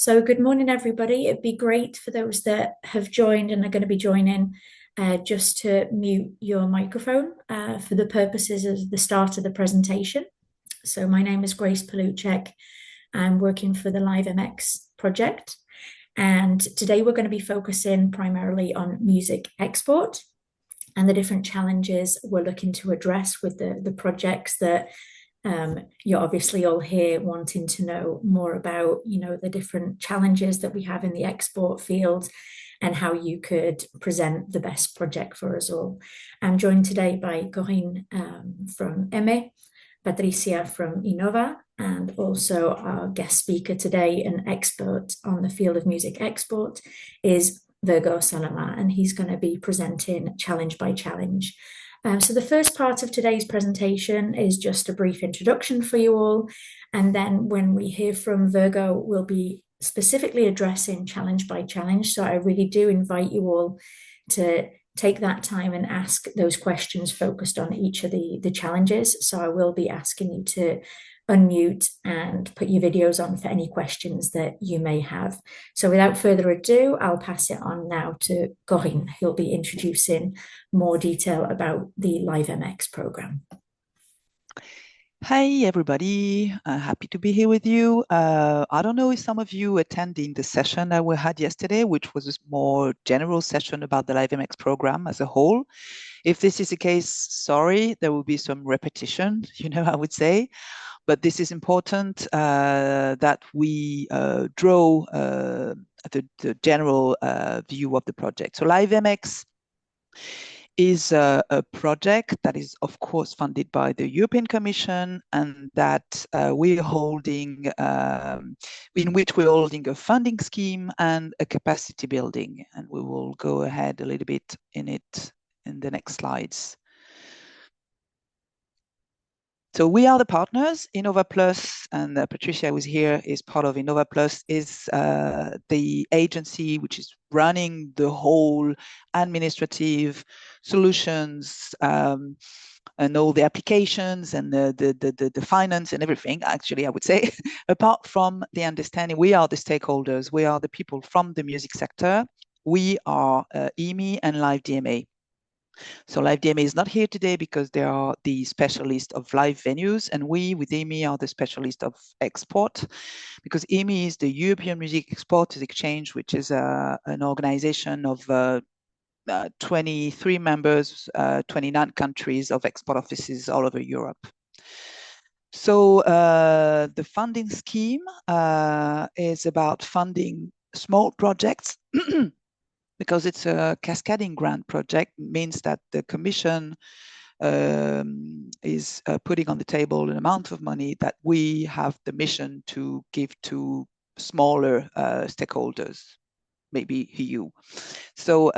So, good morning, everybody. It'd be great for those that have joined and are going to be joining just to mute your microphone for the purposes of the start of the presentation. So, my name is Grace Paluchek. I'm working for the LIVEMX project. And today we're going to be focusing primarily on music export and the different challenges we're looking to address with the projects that you're obviously all here wanting to know more about, the different challenges that we have in the export field and how you could present the best project for us all. I'm joined today by Corinne from EME, Patricia from Innova, and also our guest speaker today, an expert on the field of music export, is Virgo Salama, and he's going to be presenting challenge by challenge. So the first part of today's presentation is just a brief introduction for you all. And then when we hear from Virgo, we'll be specifically addressing challenge by challenge. So I really do invite you all to take that time and ask those questions focused on each of the challenges. So I will be asking you to unmute and put your videos on for any questions that you may have. So without further ado, I'll pass it on now to Corinne, who'll be introducing more detail about the LIVEMX program. Hi, everybody. Happy to be here with you. I don't know if some of you attending the session that we had yesterday, which was a more general session about the LIVEMX program as a whole. If this is the case, sorry, there will be some repetition, I would say. But this is important that we draw the general view of the project. So LIVEMX is a project that is, of course, funded by the European Commission, and that we're holding, in which we're holding a funding scheme and a capacity building. And we will go ahead a little bit in it in the next slides. So we are the partners. Innova Plus, and Patricia was here, is part of Innova Plus, is the agency which is running the whole administrative solutions and all the applications and the finance and everything, actually, I would say. Apart from the understanding, we are the stakeholders. We are the people from the music sector. We are EME and LiveDMA. So LiveDMA is not here today because they are the specialist of live venues, and we with EME are the specialist of export, because EME is the European Music Exporters Exchange, which is an organization of 23 members, 29 countries of export offices all over Europe. So the funding scheme is about funding small projects because it's a cascading grant project. Means that the Commission is putting on the table an amount of money that we have the mission to give to smaller stakeholders, maybe you. So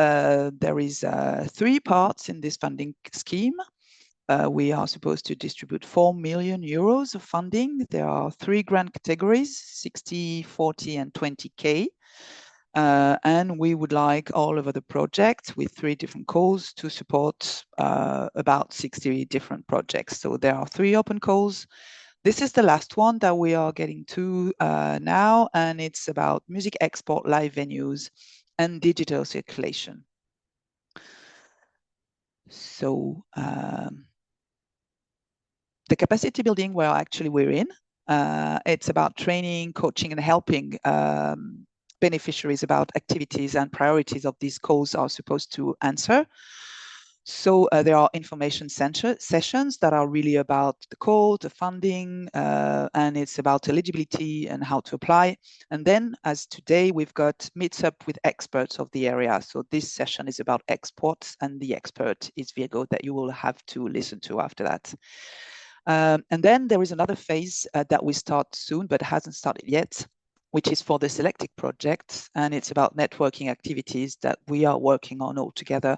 there is 3 parts in this funding scheme. We are supposed to distribute 4 million euros of funding. There are 3 grant categories, 60, 40, and 20K. And we would like all over the project with 3 different calls to support about 60 different projects. So there are 3 open calls. This is the last one that we are getting to now, and it's about music export, live venues, and digital circulation. So the capacity building where actually we're in, it's about training, coaching, and helping beneficiaries about activities and priorities of these calls are supposed to answer. So there are information sessions that are really about the call, the funding, and it's about eligibility and how to apply. And then, as today, we've got meets up with experts of the area. So this session is about exports, and the expert is Virgo that you will have to listen to after that. And then there is another phase that we start soon, but hasn't started yet, which is for the selected projects, and it's about networking activities that we are working on all together.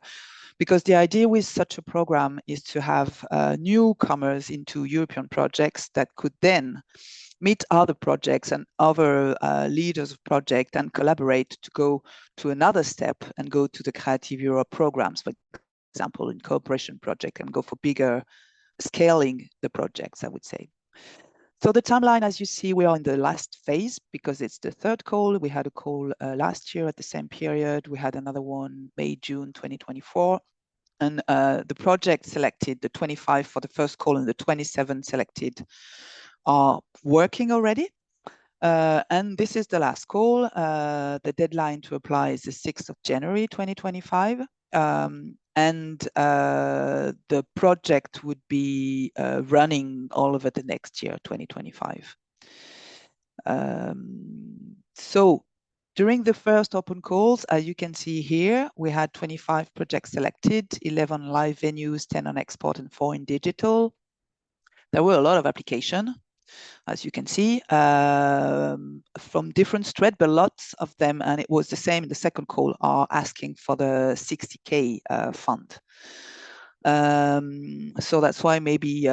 Because the idea with such a program is to have newcomers into European projects that could then meet other projects and other leaders of project and collaborate to go to another step and go to the Creative Europe programs, for example, in cooperation project, and go for bigger scaling the projects, I would say. So the timeline, as you see, we are in the last phase because it's the third call. We had a call last year at the same period. We had another one May, June 2024. And the project selected, the 25 for the first call and the 27 selected are working already. And this is the last call. The deadline to apply is the 6th of January 2025. And the project would be running all over the next year, 2025. So during the first open calls, as you can see here, we had 25 projects selected, 11 live venues, 10 on export and 4 in digital. There were a lot of applications, as you can see, from different threads, but lots of them, and it was the same in the second call, are asking for the 60K fund. So that's why maybe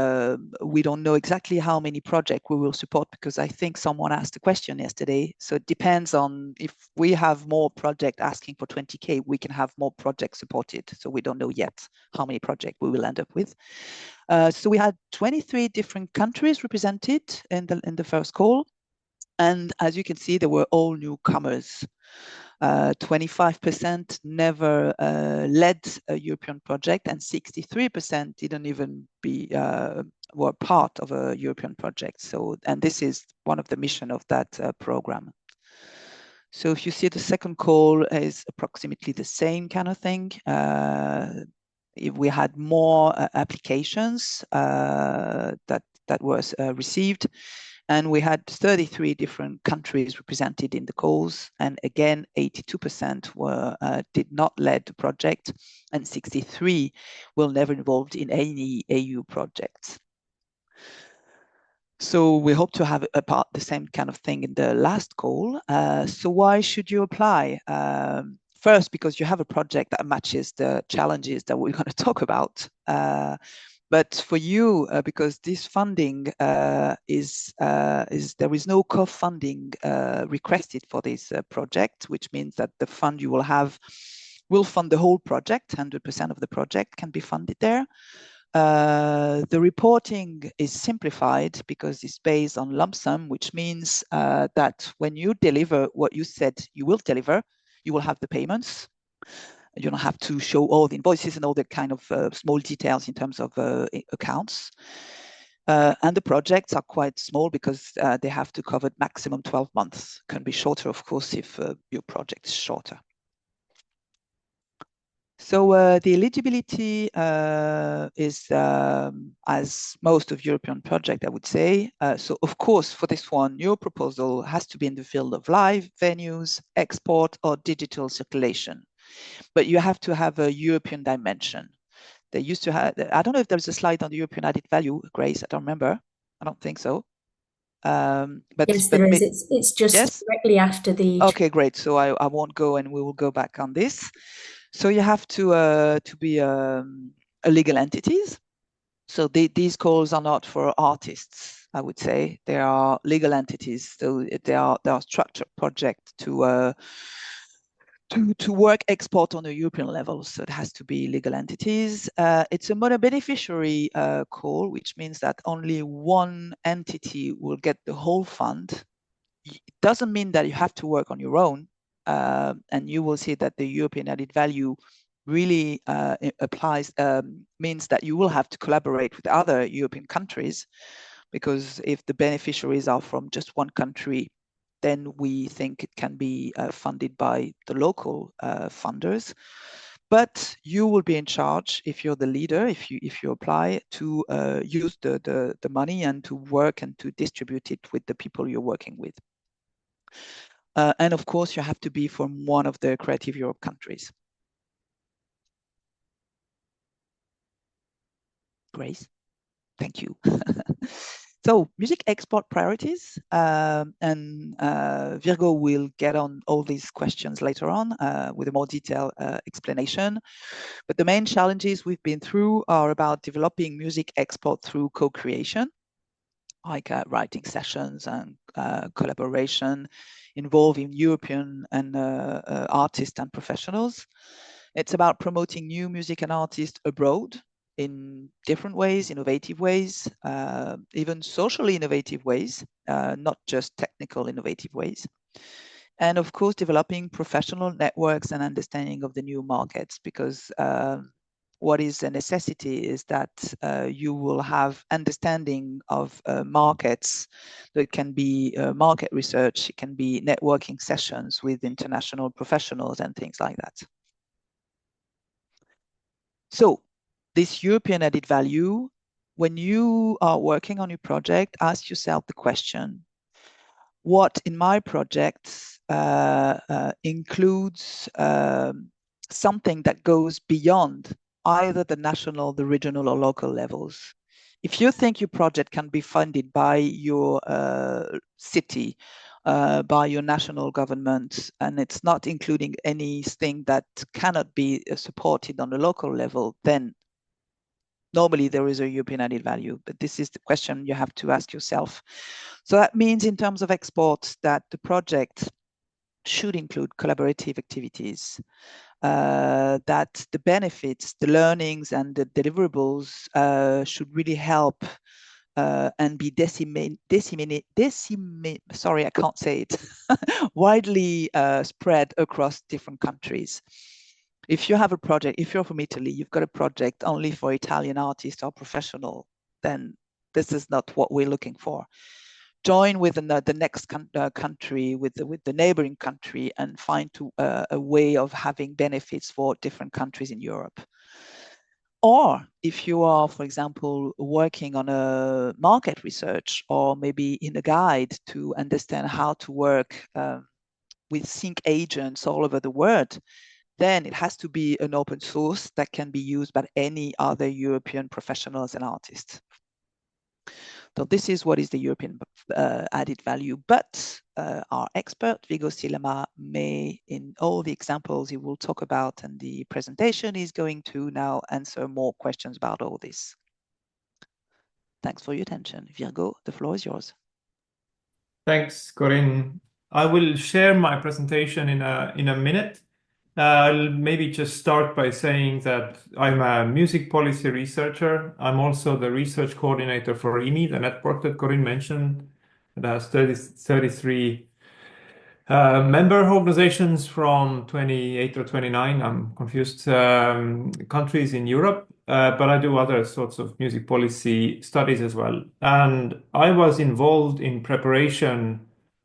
we don't know exactly how many projects we will support, because I think someone asked a question yesterday. So it depends on if we have more projects asking for 20K, we can have more projects supported. So we don't know yet how many projects we will end up with. So we had 23 different countries represented in the first call. And as you can see, they were all newcomers. 25% never led a European project, and 63% didn't even were part of a European project. So, and this is one of the mission of that program. So if you see the second call is approximately the same kind of thing. If we had more applications that was received, and we had 33 different countries represented in the calls. And again, 82% were did not lead the project, and 63 were never involved in any EU projects. So we hope to have about the same kind of thing in the last call. So why should you apply? First, because you have a project that matches the challenges that we're going to talk about. But for you, because this funding there is no co-funding requested for this project, which means that the fund you will have will fund the whole project. 100% of the project can be funded there. The reporting is simplified because it's based on lump sum, which means that when you deliver what you said you will deliver, you will have the payments. You don't have to show all the invoices and all the kind of small details in terms of accounts. And the projects are quite small because they have to cover maximum 12 months. Can be shorter, of course, if your project is shorter. So the eligibility is as most of European projects, I would say. So of course, for this one, your proposal has to be in the field of live venues, export, or digital circulation. But you have to have a European dimension. They used to have, I don't know if there's a slide on the European added value, Grace, I don't remember. I don't think so. Yes, there is. It's just yes? directly after the. Okay, great. So I won't go, and we will go back on this. So you have to be a legal entities. So these calls are not for artists, I would say. They are legal entities. So they are structured projects to work export on a European level. So it has to be legal entities. It's a mono-beneficiary call, which means that only one entity will get the whole fund. It doesn't mean that you have to work on your own. And you will see that the European added value really applies, means that you will have to collaborate with other European countries, because if the beneficiaries are from just one country, then we think it can be funded by the local funders. But you will be in charge, if you're the leader, if you apply, to use the money and to work and to distribute it with the people you're working with. And of course, you have to be from one of the Creative Europe countries. Grace, thank you. So music export priorities, and Virgo will get on all these questions later on with a more detailed explanation. But the main challenges we've been through are about developing music export through co-creation, like writing sessions and collaboration involving European and artists and professionals. It's about promoting new music and artists abroad, in different ways, innovative ways, even socially innovative ways, not just technical innovative ways. And of course, developing professional networks and understanding of the new markets, because what is a necessity is that you will have understanding of markets. That can be market research, it can be networking sessions with international professionals and things like that. So this European added value, when you are working on your project, ask yourself the question, what in my projects includes something that goes beyond either the national, the regional, or local levels. If you think your project can be funded by your city, by your national government, and it's not including anything that cannot be supported on the local level, then normally there is a European added value, but this is the question you have to ask yourself. So that means in terms of exports that the project should include collaborative activities, that the benefits, the learnings and the deliverables should really help and be sorry, I can't say it, widely spread across different countries. If you have a project, if you're from Italy, you've got a project only for Italian artists or professional, then this is not what we're looking for. Join with the next country, with the neighboring country, and find a way of having benefits for different countries in Europe. Or if you are, for example, working on a market research or maybe in a guide to understand how to work with sync agents all over the world, then it has to be an open source that can be used by any other European professionals and artists. So this is what is the European added value. But our expert, Vigo Silema, may, in all the examples he will talk about and the presentation, is going to now answer more questions about all this. Thanks for your attention. Virgo, the floor is yours. Thanks, Corinne. I will share my presentation in a minute. I'll maybe just start by saying that I'm a music policy researcher. I'm also the research coordinator for IMI, the network that Corinne mentioned. It has 33 member organizations from 28 or 29, I'm confused, countries in Europe. But I do other sorts of music policy studies as well. And I was involved in preparation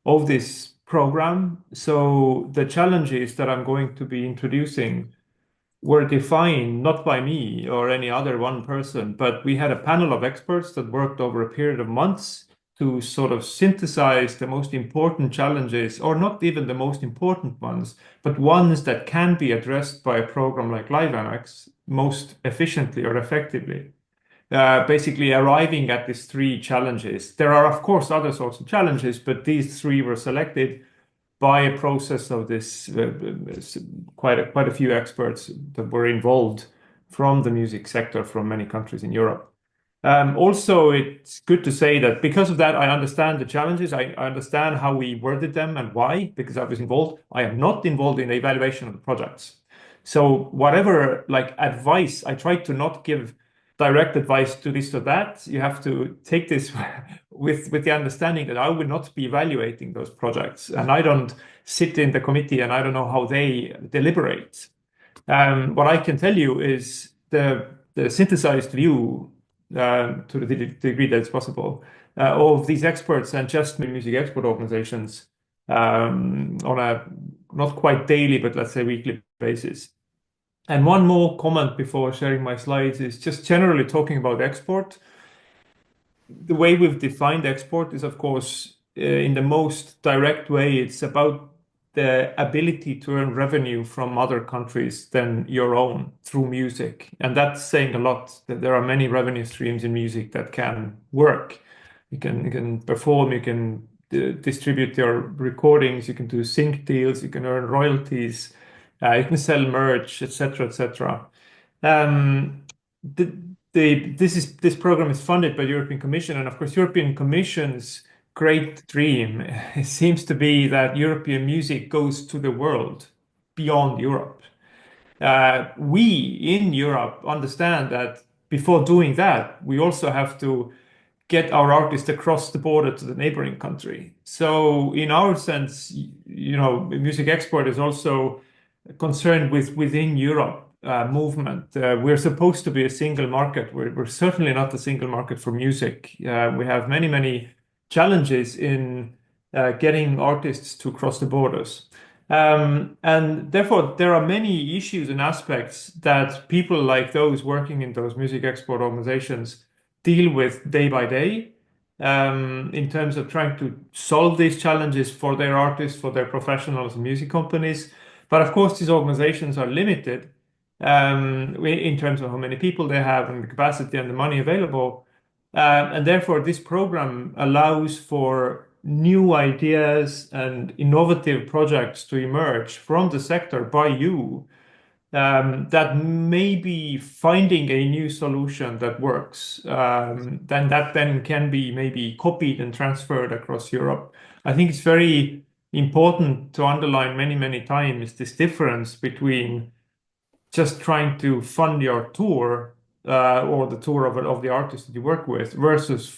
of this program. So the challenges that I'm going to be introducing were defined not by me or any other one person, but we had a panel of experts that worked over a period of months to sort of synthesize the most important challenges, or not even the most important ones, but ones that can be addressed by a program like LIVEMX most efficiently or effectively. Basically arriving at these three challenges. There are, of course, other sorts of challenges, but these three were selected by a process of this, quite a few experts that were involved from the music sector from many countries in Europe. Also, it's good to say that because of that, I understand the challenges. I understand how we worded them and why, because I was involved. I am not involved in the evaluation of the projects. So whatever like advice, I try to not give direct advice to this or that. You have to take this with the understanding that I will not be evaluating those projects, and I don't sit in the committee and I don't know how they deliberate. What I can tell you is the synthesized view, to the degree that it's possible, of these experts and just music export organizations on a not quite daily, but let's say weekly basis. And one more comment before sharing my slides is just generally talking about export. The way we've defined export is, of course, in the most direct way, it's about the ability to earn revenue from other countries than your own through music. And that's saying a lot, that there are many revenue streams in music that can work. You can perform, you can distribute your recordings, you can do sync deals, you can earn royalties, you can sell merch, etc., etc. This program is funded by the European Commission, and of course, European Commission's great dream seems to be that European music goes to the world beyond Europe. We in Europe understand that before doing that, we also have to get our artists across the border to the neighboring country. So in our sense, music export is also concerned with within Europe movement. We're supposed to be a single market. We're certainly not a single market for music. We have many, many challenges in getting artists to cross the borders. And therefore, there are many issues and aspects that people like those working in those music export organizations deal with day by day, in terms of trying to solve these challenges for their artists, for their professionals and music companies. But of course, these organizations are limited in terms of how many people they have and the capacity and the money available. And therefore, this program allows for new ideas and innovative projects to emerge from the sector by you, that may be finding a new solution that works, then that then can be maybe copied and transferred across Europe. I think it's very important to underline many, many times this difference between just trying to fund your tour, or the tour of the artist that you work with, versus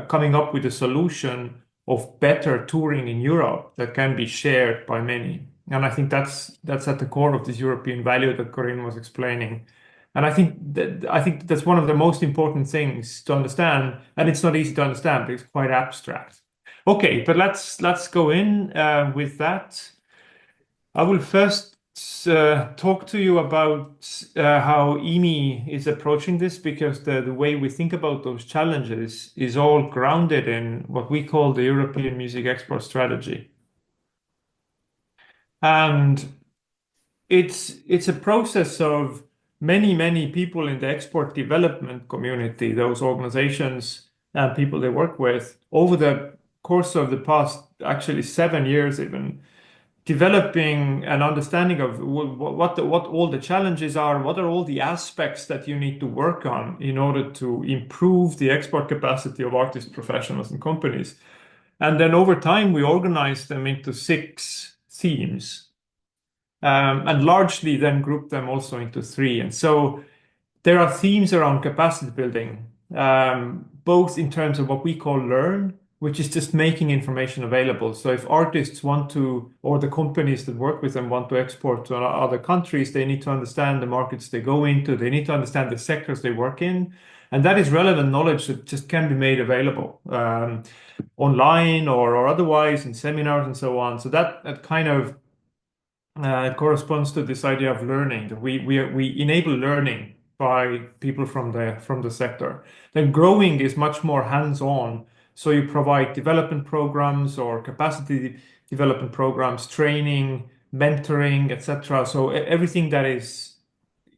coming up with a solution of better touring in Europe that can be shared by many. And I think that's at the core of this European value that Corinne was explaining. And I think that's one of the most important things to understand. And it's not easy to understand, but it's quite abstract. Okay, but let's go in with that. I will first talk to you about how EMI is approaching this, because the way we think about those challenges is all grounded in what we call the European Music Export Strategy. And it's a process of many, many people in the export development community, those organizations and people they work with, over the course of the past, actually 7 years even, developing an understanding of what all the challenges are, what are all the aspects that you need to work on in order to improve the export capacity of artists, professionals, and companies. And then over time, we organize them into 6 themes, and largely then group them also into 3. And so there are themes around capacity building, both in terms of what we call learn, which is just making information available. So if artists want to, or the companies that work with them want to export to other countries, they need to understand the markets they go into. They need to understand the sectors they work in. And that is relevant knowledge that just can be made available online or otherwise in seminars and so on. So that kind of corresponds to this idea of learning. That we enable learning by people from the sector. Then growing is much more hands-on. So you provide development programs or capacity development programs, training, mentoring, etc. So everything that is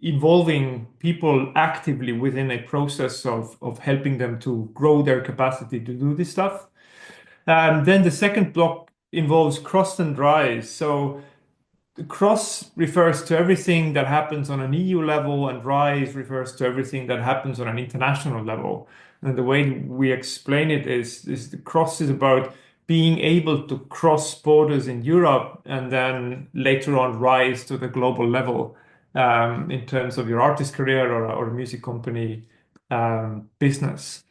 involving people actively within a process of helping them to grow their capacity to do this stuff. Then the second block involves cross and rise. So the cross refers to everything that happens on an EU level, and rise refers to everything that happens on an international level. And the way we explain it is the cross is about being able to cross borders in Europe and then later on rise to the global level, in terms of your artist career or a music company business.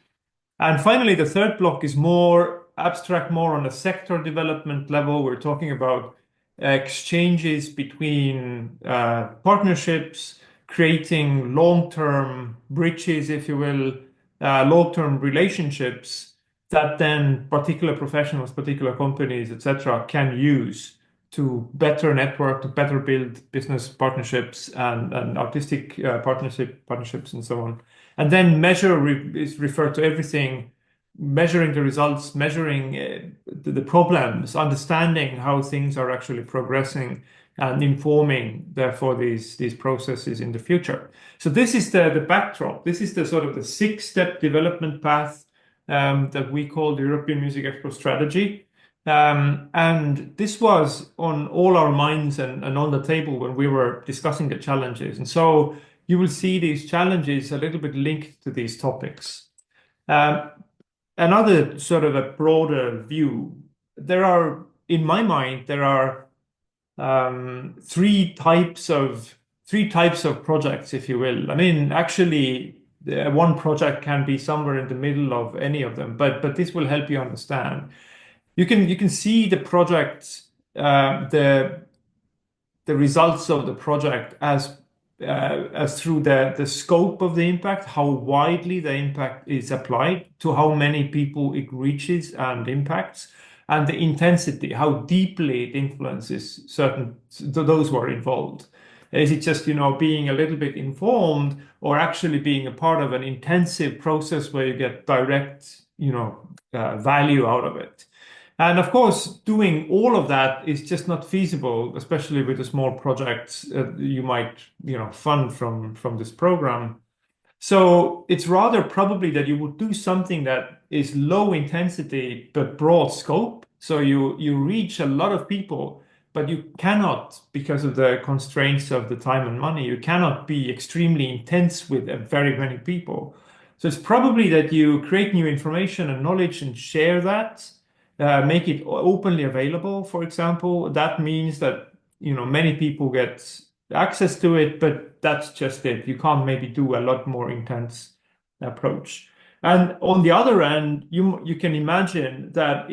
And finally, the third block is more abstract, more on a sector development level. We're talking about exchanges between partnerships, creating long-term bridges, if you will, long-term relationships that then particular professionals, particular companies, etc., can use to better network, to better build business partnerships and artistic partnerships and so on. And then measure is referred to everything, measuring the results, measuring the problems, understanding how things are actually progressing, and informing, therefore, these processes in the future. So this is the backdrop. This is the sort of the 6-step development path that we call the European Music Export Strategy. And this was on all our minds and on the table when we were discussing the challenges. And so you will see these challenges a little bit linked to these topics. Another sort of a broader view, in my mind, there are 3 types of three types of projects, if you will. I mean, actually, one project can be somewhere in the middle of any of them, but this will help you understand. You can see the project, the results of the project as through the scope of the impact, how widely the impact is applied, to how many people it reaches and impacts, and the intensity, how deeply it influences those who are involved. Is it just, being a little bit informed, or actually being a part of an intensive process where you get direct, value out of it? And of course, doing all of that is just not feasible, especially with the small projects you might, fund from this program. So it's rather probably that you would do something that is low intensity but broad scope. So you reach a lot of people, but you cannot, because of the constraints of the time and money, you cannot be extremely intense with very many people. So it's probably that you create new information and knowledge and share that, make it openly available, for example. That means that, many people get access to it, but that's just it. You can't maybe do a lot more intense approach. And on the other end, you can imagine that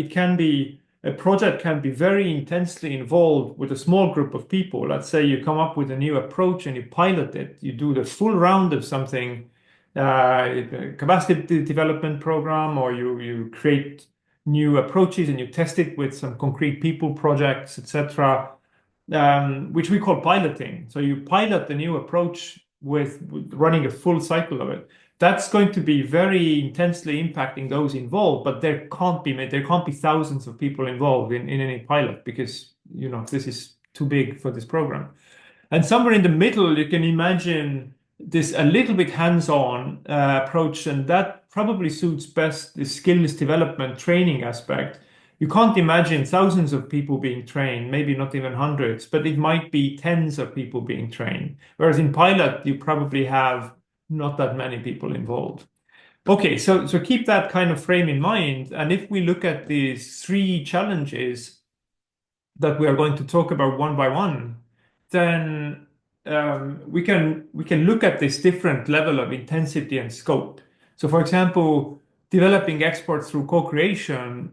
a project can be very intensely involved with a small group of people. Let's say you come up with a new approach and you pilot it, you do the full round of something, capacity development program, or you create new approaches and you test it with some concrete people projects, etc., which we call piloting. So you pilot the new approach with running a full cycle of it. That's going to be very intensely impacting those involved, but there can't be thousands of people involved in any pilot, because this is too big for this program. And somewhere in the middle, you can imagine this a little bit hands-on approach, and that probably suits best the skills development training aspect. You can't imagine thousands of people being trained, maybe not even hundreds, but it might be tens of people being trained. Whereas in pilot, you probably have not that many people involved. Okay, so keep that kind of frame in mind. And if we look at these three challenges that we are going to talk about one by one, then we can look at this different level of intensity and scope. So, for example, developing exports through co-creation,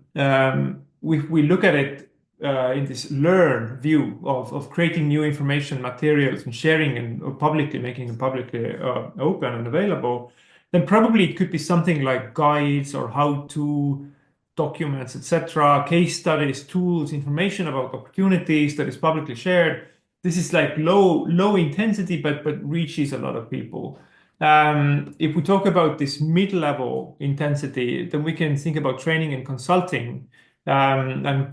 we look at it in this learn view of creating new information materials and sharing and publicly making them publicly open and available. Then probably it could be something like guides or how-to documents, etc., case studies, tools, information about opportunities that is publicly shared. This is like low intensity, but reaches a lot of people. If we talk about this mid-level intensity, then we can think about training and consulting, and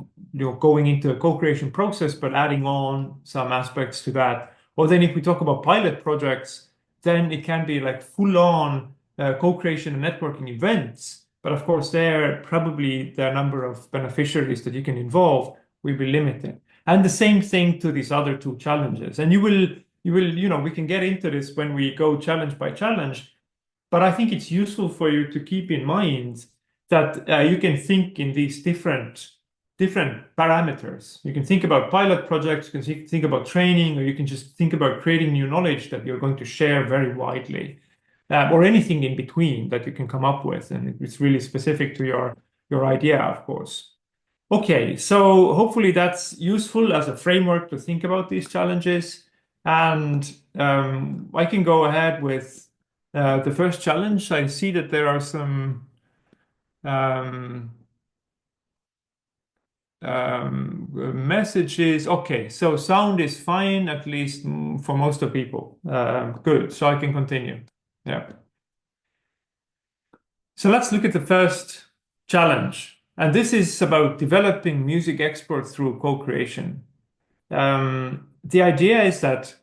going into a co-creation process, but adding on some aspects to that. Or then if we talk about pilot projects, then it can be like full-on co-creation and networking events. But of course, probably the number of beneficiaries that you can involve will be limited. And the same thing to these other two challenges. And we can get into this when we go challenge by challenge. But I think it's useful for you to keep in mind that you can think in these different parameters. You can think about pilot projects, you can think about training, or you can just think about creating new knowledge that you're going to share very widely. Or anything in between that you can come up with, and it's really specific to your idea, of course. Okay, so hopefully that's useful as a framework to think about these challenges. And I can go ahead with the first challenge. I see that there are some messages. Okay, so sound is fine, at least for most of people. Good, so I can continue. Yeah. So let's look at the first challenge. And this is about developing music export through co-creation. The idea is that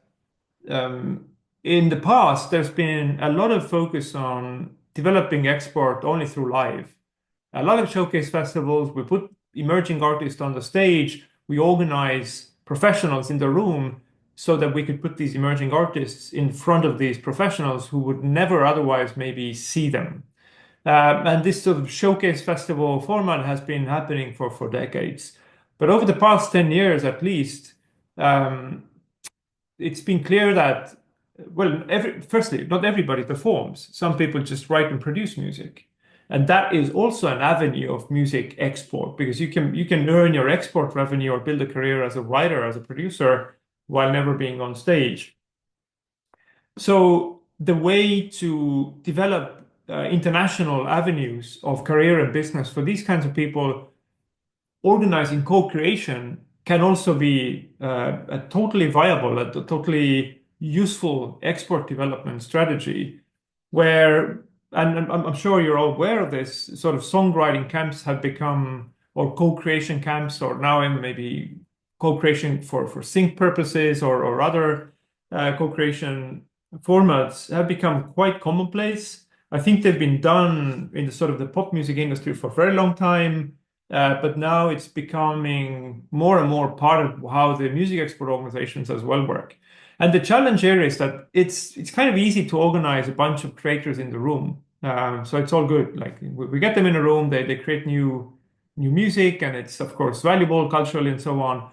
in the past, there's been a lot of focus on developing export only through live. A lot of showcase festivals, we put emerging artists on the stage, we organize professionals in the room so that we could put these emerging artists in front of these professionals who would never otherwise maybe see them. And this sort of showcase festival format has been happening for decades. But over the past 10 years at least, it's been clear that, well, firstly, not everybody performs. Some people just write and produce music. And that is also an avenue of music export, because you can earn your export revenue or build a career as a writer, as a producer, while never being on stage. So the way to develop international avenues of career and business for these kinds of people, organizing co-creation can also be a totally viable, a totally useful export development strategy, where, and I'm sure you're all aware of this, sort of songwriting camps have become, or co-creation camps, or now in maybe co-creation for sync purposes or other co-creation formats have become quite commonplace. I think they've been done in the sort of the pop music industry for a very long time. But now it's becoming more and more part of how the music export organizations as well work. And the challenge here is that it's kind of easy to organize a bunch of creators in the room. So it's all good. Like we get them in a room, they create new music, and it's of course valuable culturally and so on.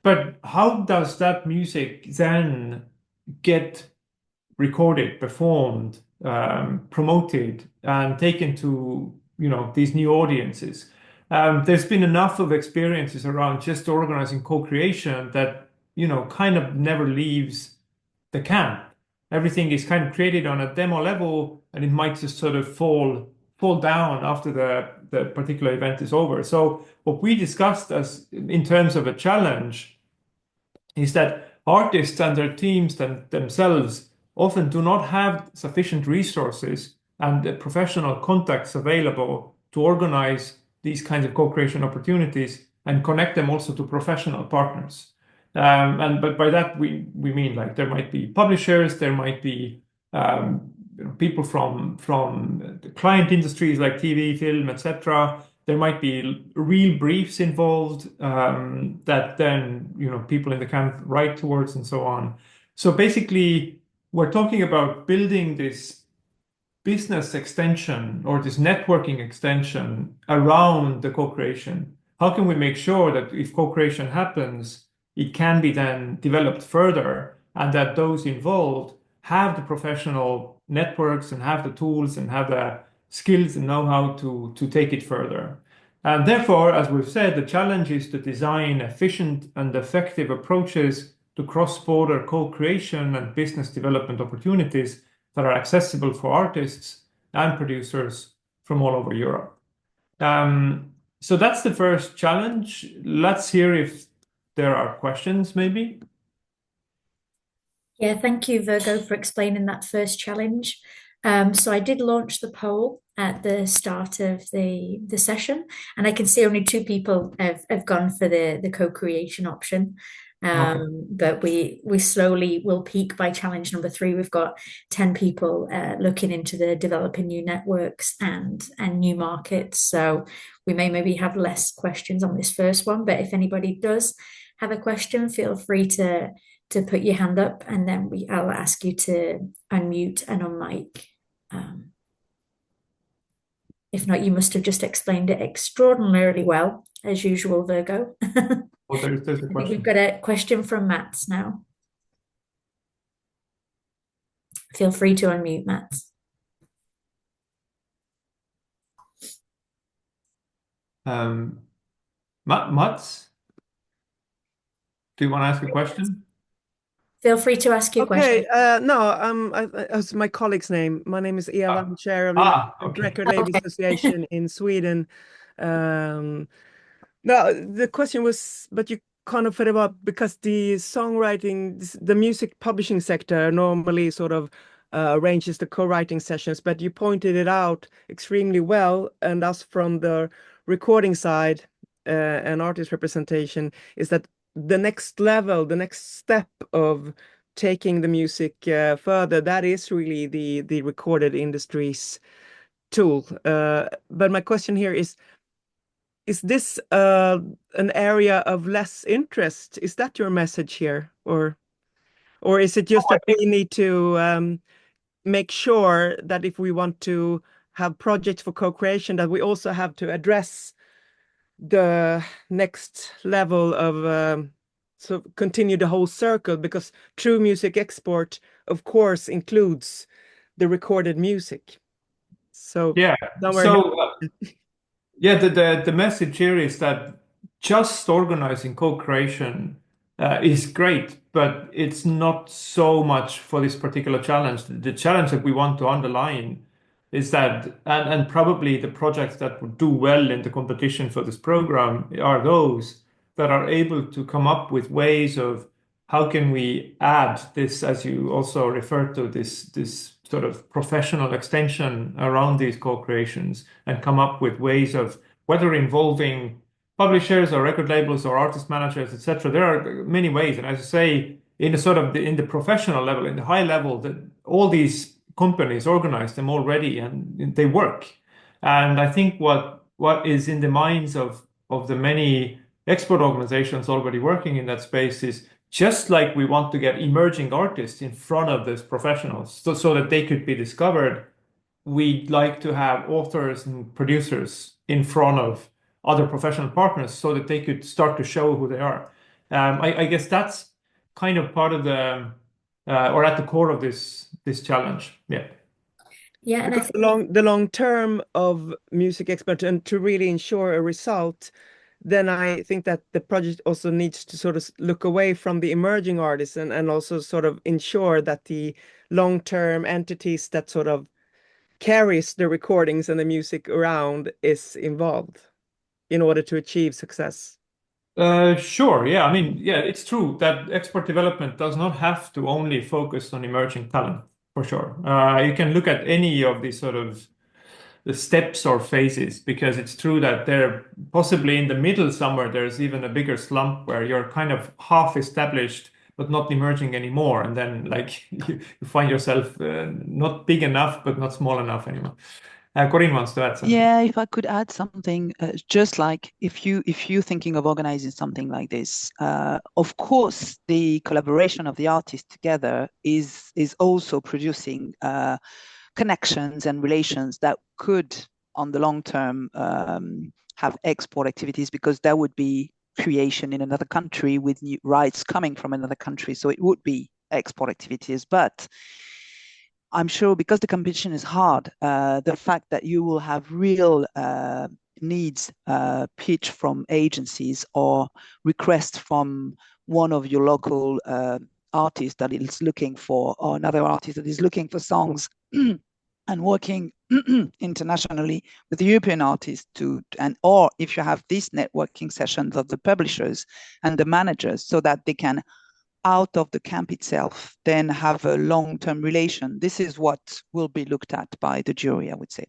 But how does that music then get recorded, performed, promoted, and taken to these new audiences? There's been enough of experiences around just organizing co-creation that kind of never leaves the camp. Everything is kind of created on a demo level, and it might just sort of fall down after the particular event is over. So what we discussed as in terms of a challenge is that artists and their teams themselves often do not have sufficient resources and professional contacts available to organize these kinds of co-creation opportunities and connect them also to professional partners. But by that we mean, like, there might be publishers, there might be people from the client industries like TV, film, etc. There might be real briefs involved that then people in the camp write towards and so on. So basically, we're talking about building this business extension or this networking extension around the co-creation. How can we make sure that if co-creation happens, it can be then developed further, and that those involved have the professional networks and have the tools and have the skills and know-how to take it further. And therefore, as we've said, the challenge is to design efficient and effective approaches to cross-border co-creation and business development opportunities that are accessible for artists and producers from all over Europe. So that's the first challenge. Let's hear if there are questions, maybe. Yeah, thank you, Virgo, for explaining that first challenge. So I did launch the poll at the start of the session, and I can see only 2 people have gone for the co-creation option. But we slowly will peak by challenge number 3. We've got 10 people looking into the developing new networks and new markets. So we may maybe have less questions on this first one, but if anybody does have a question, feel free to put your hand up, and then I'll ask you to unmute and unmic. If not, you must have just explained it extraordinarily well, as usual, Virgo. Oh, there's a question. We've got a question from Mats now. Feel free to unmute, Mats. Mats, do you want to ask a question? Feel free to ask your question. As my colleague's name. My name is Eva. I'm chair of the Record Label Association in Sweden. No, the question was, but you kind of fed about, because the songwriting, the music publishing sector normally sort of arranges the co-writing sessions, but you pointed it out extremely well, and us from the recording side and artist representation is that the next level, the next step of taking the music further, that is really the recorded industry's tool. But my question here is this an area of less interest? Is that your message here? Or is it just that we need to make sure that if we want to have projects for co-creation, that we also have to address the next level of so continue the whole circle, because true music export, of course, includes the recorded music. So Yeah. somewhere So yeah, the message here is that just organizing co-creation is great, but it's not so much for this particular challenge. The challenge that we want to underline is that, and probably the projects that would do well in the competition for this program are those that are able to come up with ways of how can we add this, as you also referred to, this sort of professional extension around these co-creations and come up with ways of whether involving publishers or record labels or artist managers, etc. There are many ways, and as I say, in the sort of in the professional level, in the high level, that all these companies organize them already and they work. And I think what is in the minds of the many export organizations already working in that space is just like we want to get emerging artists in front of these professionals so that they could be discovered, we'd like to have authors and producers in front of other professional partners so that they could start to show who they are. I guess that's kind of part of the or at the core of this challenge. Yeah. Yeah, and because the long term of music expert, and to really ensure a result, then I think that the project also needs to sort of look away from the emerging artists and also sort of ensure that the long-term entities that sort of carries the recordings and the music around is involved in order to achieve success. Sure. Yeah. I mean, yeah, it's true that export development does not have to only focus on emerging talent, for sure. You can look at any of these sort of the steps or phases, because it's true that they're possibly in the middle somewhere, there's even a bigger slump where you're kind of half established but not emerging anymore. And then like you find yourself not big enough, but not small enough anymore. Corinne wants to add something. Yeah, if I could add something, just like if you're thinking of organizing something like this, of course, the collaboration of the artists together is also producing connections and relations that could, on the long term, have export activities, because there would be creation in another country with new rights coming from another country. So it would be export activities, but I'm sure because the competition is hard, the fact that you will have real needs pitch from agencies or requests from one of your local artists that is looking for, or another artist that is looking for songs and working internationally with the European artists or if you have these networking sessions of the publishers and the managers so that they can out of the camp itself, then have a long-term relation. This is what will be looked at by the jury, I would say.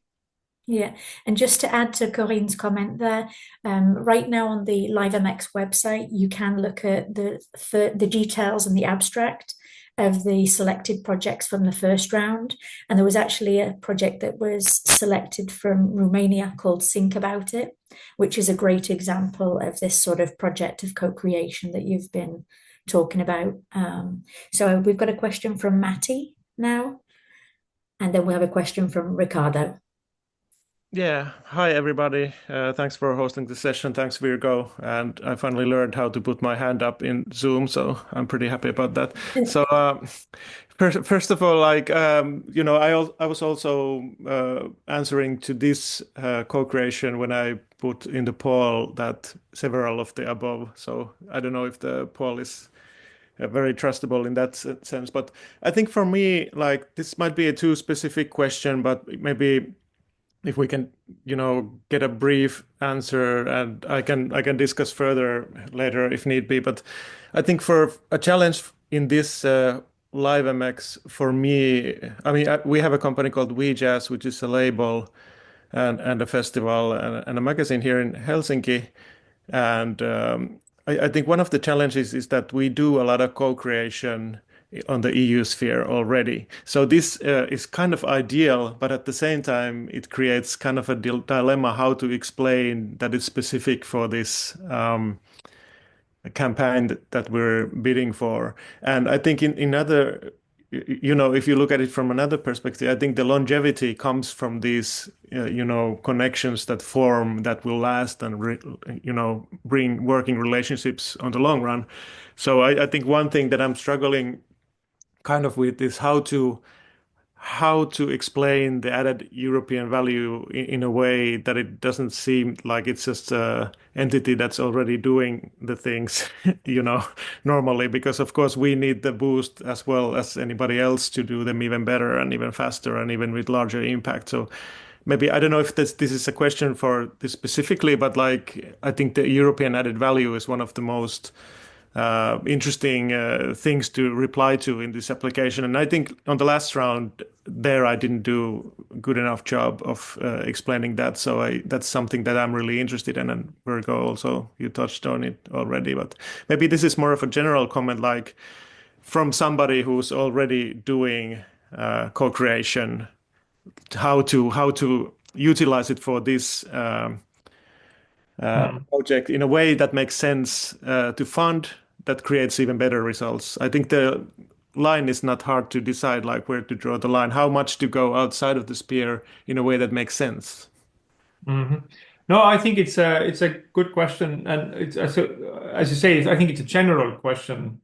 Yeah, and just to add to Corinne's comment there, right now on the LiveMX website, you can look at the details and the abstract of the selected projects from the first round. And there was actually a project that was selected from Romania called Think About It, which is a great example of this sort of project of co-creation that you've been talking about. So we've got a question from Matty now, and then we'll have a question from Ricardo. Yeah, hi everybody. Thanks for hosting the session. Thanks, Virgo. And I finally learned how to put my hand up in Zoom, so I'm pretty happy about that. So first of all, like I was also answering to this co-creation when I put in the poll that several of the above. So I don't know if the poll is very trustable in that sense, but I think for me, like this might be a too specific question, but maybe if we can, get a brief answer, and I can discuss further later if need be. But I think for a challenge in this LiveMX, for me, I mean, we have a company called We Jazz, which is a label and a festival and a magazine here in Helsinki. And I think one of the challenges is that we do a lot of co-creation on the EU sphere already. So this is kind of ideal, but at the same time, it creates kind of a dilemma how to explain that it's specific for this campaign that we're bidding for. And I think in other if you look at it from another perspective, I think the longevity comes from these, connections that form that will last and, bring working relationships on the long run. So I think one thing that I'm struggling kind of with is how to explain the added European value in a way that it doesn't seem like it's just a entity that's already doing the things, normally, because of course we need the boost as well as anybody else to do them even better and even faster and even with larger impact. So maybe I don't know if this is a question for this specifically, but like I think the European added value is one of the most interesting things to reply to in this application. And I think on the last round there, I didn't do a good enough job of explaining that. So that's something that I'm really interested in. And Virgo, also, you touched on it already, but maybe this is more of a general comment, like from somebody who's already doing co-creation, how to utilize it for this project in a way that makes sense to fund, that creates even better results. I think the line is not hard to decide, like where to draw the line, how much to go outside of the sphere in a way that makes sense. No, I think it's a good question, and it's as you say, I think it's a general question.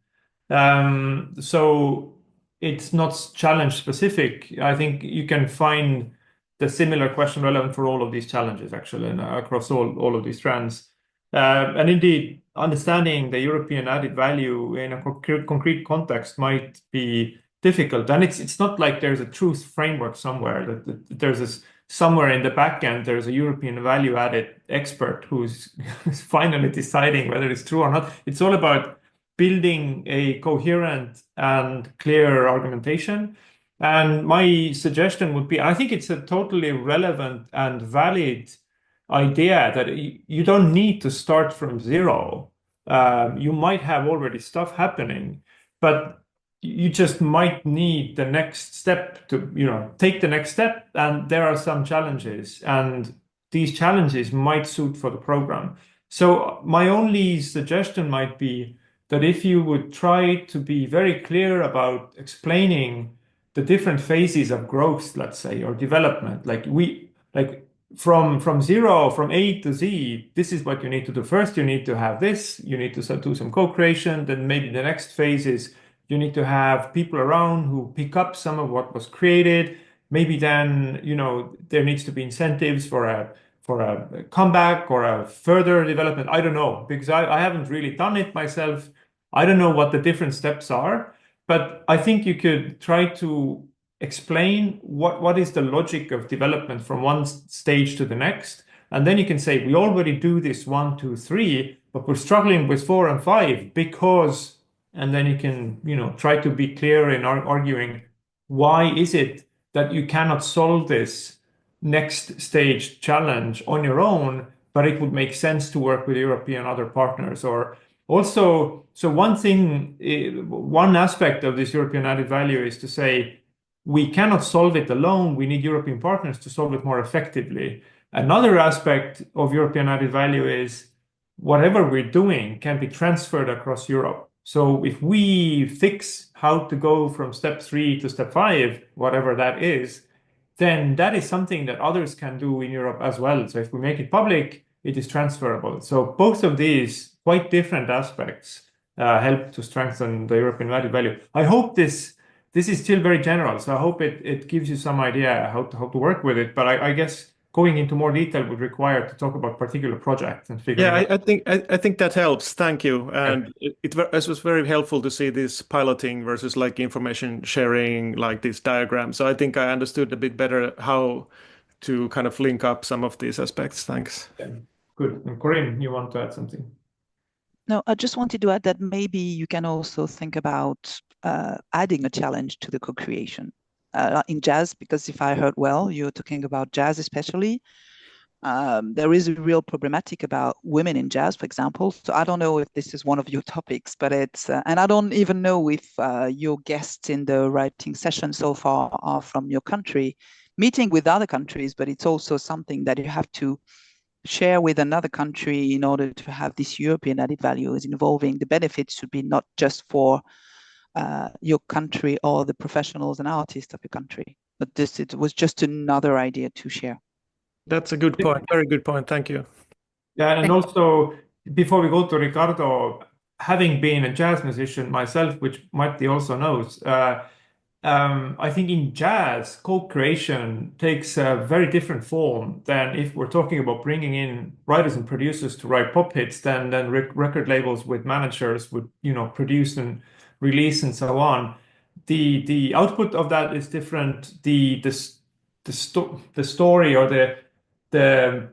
So it's not challenge specific. I think you can find the similar question relevant for all of these challenges, actually, and across all of these strands. And indeed, understanding the European added value in a concrete context might be difficult. And it's not like there's a truth framework somewhere, that there's this somewhere in the back end, there's a European value added expert who's finally deciding whether it's true or not. It's all about building a coherent and clear argumentation. And my suggestion would be, I think it's a totally relevant and valid idea that you don't need to start from zero. You might have already stuff happening, but you just might need the next step to, take the next step. And there are some challenges, and these challenges might suit for the program. So my only suggestion might be that if you would try to be very clear about explaining the different phases of growth, let's say, or development, from zero, from A to Z, this is what you need to do. First, you need to have this, you need to do some co-creation. Then maybe the next phase is you need to have people around who pick up some of what was created. Maybe then, there needs to be incentives for a comeback or a further development. I don't know, because I haven't really done it myself. I don't know what the different steps are, but I think you could try to explain what is the logic of development from one stage to the next. And then you can say, we already do this 1, 2, 3, but we're struggling with 4 and 5 because, and then you can, try to be clear in arguing why is it that you cannot solve this next stage challenge on your own, but it would make sense to work with European other partners. Or also, so one aspect of this European added value is to say, we cannot solve it alone. We need European partners to solve it more effectively. Another aspect of European added value is whatever we're doing can be transferred across Europe. So if we fix how to go from step 3 to step 5, whatever that is, then that is something that others can do in Europe as well. So if we make it public, it is transferable. So both of these quite different aspects help to strengthen the European added value. I hope this is still very general, so I hope it gives you some idea how to work with it. But I guess going into more detail would require to talk about particular projects and figure. Yeah, I think that helps. Thank you. And it was very helpful to see this piloting versus like information sharing, like these diagrams. So I think I understood a bit better how to kind of link up some of these aspects. Thanks. Yeah. Good. And Corinne, you want to add something? No, I just wanted to add that maybe you can also think about adding a challenge to the co-creation in jazz, because if I heard well, you're talking about jazz especially. There is a real problematic about women in jazz, for example. So I don't know if this is one of your topics, but it's, and I don't even know if your guests in the writing session so far are from your country, meeting with other countries, but it's also something that you have to share with another country in order to have this European added value is involving the benefits should be not just for your country or the professionals and artists of your country. But it was just another idea to share. That's a good point. Very good point. Thank you. Yeah, and also before we go to Ricardo, having been a jazz musician myself, which Matti also knows, I think in jazz, co-creation takes a very different form than if we're talking about bringing in writers and producers to write pop hits, then record labels with managers would, produce and release and so on. The output of that is different. The story or the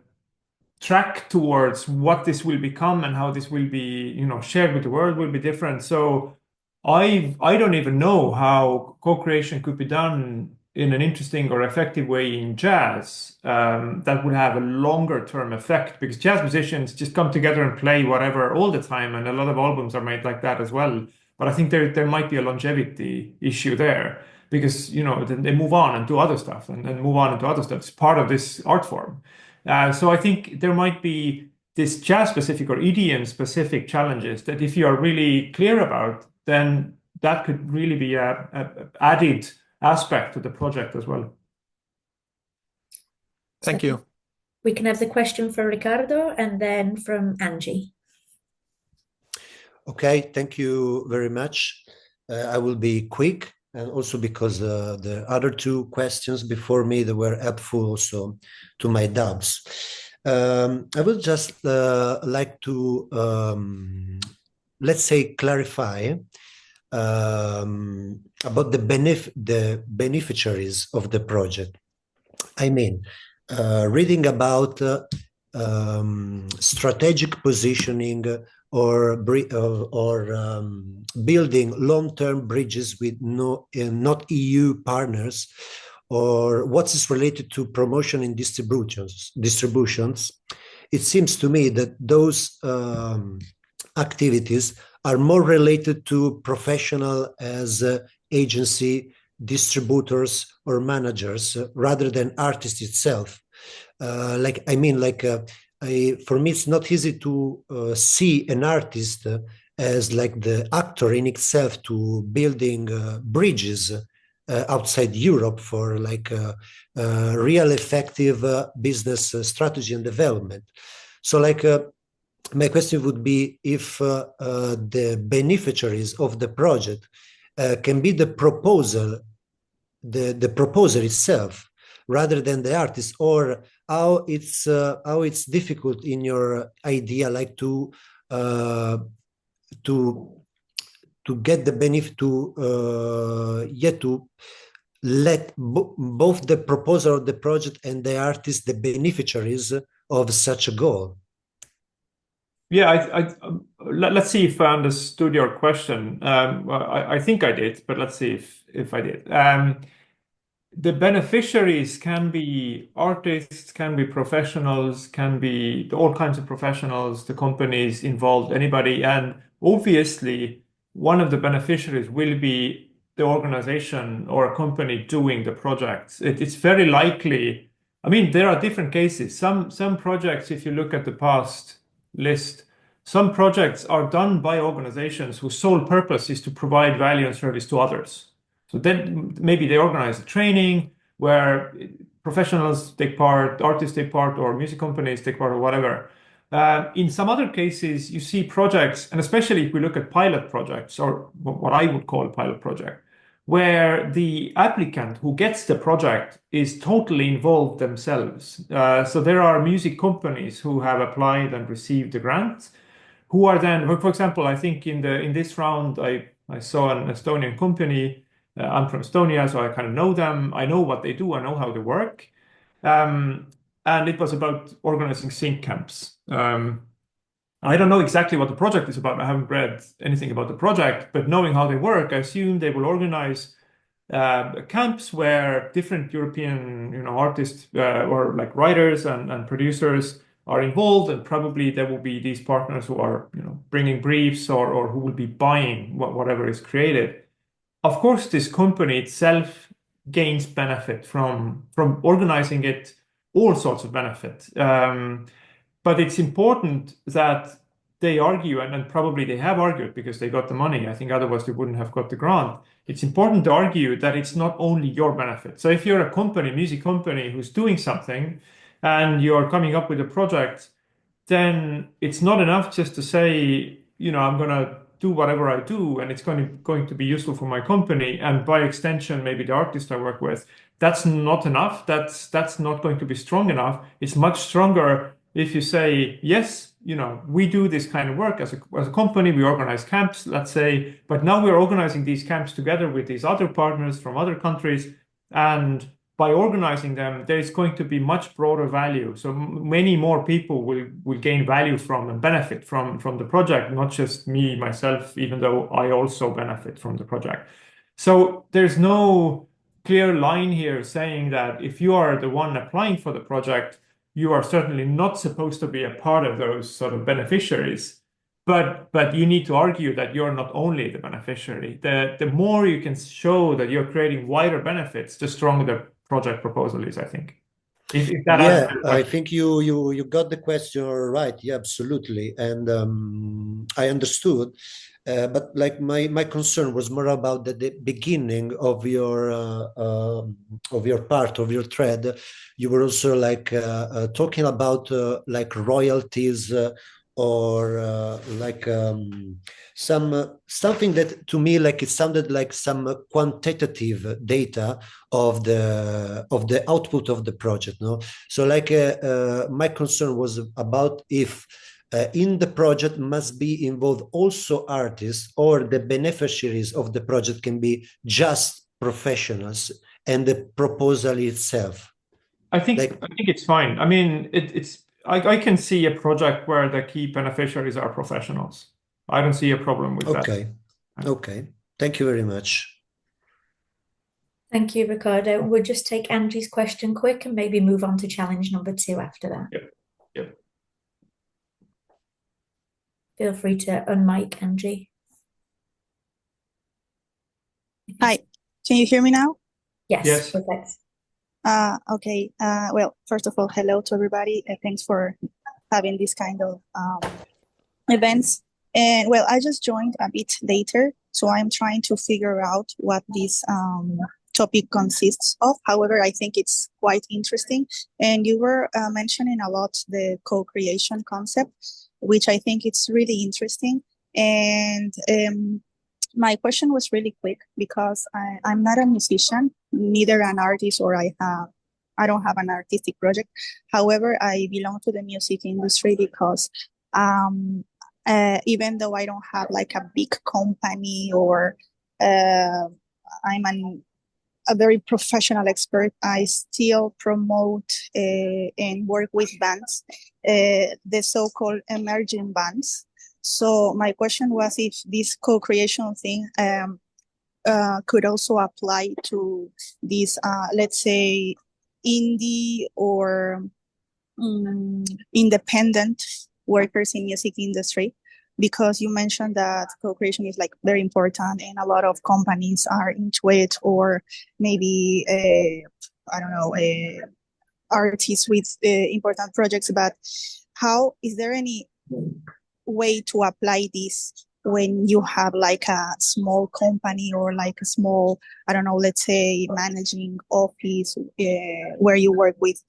track towards what this will become and how this will be, shared with the world will be different. So I don't even know how co-creation could be done in an interesting or effective way in jazz that would have a longer term effect, because jazz musicians just come together and play whatever all the time, and a lot of albums are made like that as well. But I think there might be a longevity issue there, because then they move on and do other stuff and move on and do other stuff. It's part of this art form. So I think there might be this jazz specific or EDM specific challenges that if you are really clear about, then that could really be a added aspect to the project as well. Thank you. We can have the question for Ricardo and then from Angie. Okay, thank you very much. I will be quick, and also because the other two questions before me, they were helpful also to my doubts. I would just like to, let's say, clarify about the beneficiaries of the project. I mean, reading about strategic positioning or building long-term bridges with not EU partners, or what is related to promotion and distributions, it seems to me that those activities are more related to professional as agency, distributors or managers rather than artist itself. For me, it's not easy to see an artist as like the actor in itself to building bridges outside Europe for real effective business strategy and development. So my question would be if the beneficiaries of the project can be the proposer itself rather than the artist, or how it's difficult in your idea, to get the benefit to let both the proposer of the project and the artist the beneficiaries of such a goal. Yeah, let's see if I understood your question. I think I did, but let's see if I did. The beneficiaries can be artists, can be professionals, can be all kinds of professionals, the companies involved, anybody. And obviously, one of the beneficiaries will be the organization or a company doing the projects. It's very likely. I mean, there are different cases. Some projects, if you look at the past list, some projects are done by organizations whose sole purpose is to provide value and service to others. So then maybe they organize a training where professionals take part, artists take part, or music companies take part, or whatever. In some other cases, you see projects, and especially if we look at pilot projects, or what I would call a pilot project, where the applicant who gets the project is totally involved themselves. So there are music companies who have applied and received the grant, who are then, for example, I think in this round, I saw an Estonian company. I'm from Estonia, so I kind of know them. I know what they do. I know how they work. And it was about organizing sync camps. I don't know exactly what the project is about. I haven't read anything about the project, but knowing how they work, I assume they will organize camps where different European, artists or like writers and producers are involved, and probably there will be these partners who are, bringing briefs or who will be buying whatever is created. Of course, this company itself gains benefit from organizing it, all sorts of benefit. But it's important that they argue, and probably they have argued because they got the money. I think otherwise they wouldn't have got the grant. It's important to argue that it's not only your benefit. So if you're a company, music company, who's doing something and you're coming up with a project, then it's not enough just to say, I'm going to do whatever I do and it's going to be useful for my company. And by extension, maybe the artist I work with. That's not enough. That's not going to be strong enough. It's much stronger if you say, yes, we do this kind of work as a company, we organize camps, let's say, but now we're organizing these camps together with these other partners from other countries. And by organizing them, there is going to be much broader value. So many more people will gain value from and benefit from the project, not just me, myself, even though I also benefit from the project. So there's no clear line here saying that if you are the one applying for the project, you are certainly not supposed to be a part of those sort of beneficiaries. But you need to argue that you're not only the beneficiary. The more you can show that you're creating wider benefits, the stronger the project proposal is, I think. If that Yeah, I think you got the question right. Yeah, absolutely. And I understood. But like my concern was more about the beginning of your part of your thread. You were also like talking about like royalties or like something that to me like it sounded like some quantitative data of the output of the project. No, so like my concern was about if in the project must be involved also artists or the beneficiaries of the project can be just professionals and the proposal itself. I think it's fine. I mean, I can see a project where the key beneficiaries are professionals. I don't see a problem with that. Okay. Thank you very much. Thank you, Ricardo. We'll just take Angie's question quick and maybe move on to challenge number 2 after that. Yep. Feel free to unmic, Angie. Hi, can you hear me now? Yes. Perfect. Okay. Well, first of all, hello to everybody. Thanks for having this kind of events. And well, I just joined a bit later, so I'm trying to figure out what this topic consists of. However, I think it's quite interesting. And you were mentioning a lot the co-creation concept, which I think it's really interesting. And my question was really quick because I'm not a musician, neither an artist, or I don't have an artistic project. However, I belong to the music industry because even though I don't have like a big company or I'm a very professional expert, I still promote and work with bands, the so-called emerging bands. So my question was if this co-creation thing could also apply to these, let's say, indie or independent workers in music industry, because you mentioned that co-creation is like very important and a lot of companies are into it, or maybe I don't know, artists with important projects. But how is there any way to apply this when you have like a small company or like a small, I don't know, let's say managing office where you work with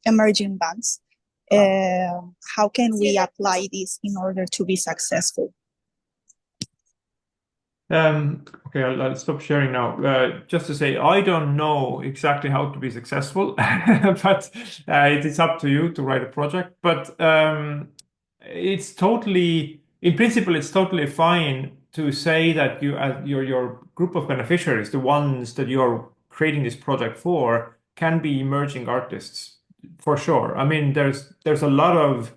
emerging bands? How can we apply this in order to be successful? Okay, I'll stop sharing now. Just to say, I don't know exactly how to be successful, but it is up to you to write a project. But it's totally, in principle, it's totally fine to say that your group of beneficiaries, the ones that you're creating this project for, can be emerging artists. For sure. I mean, there's a lot of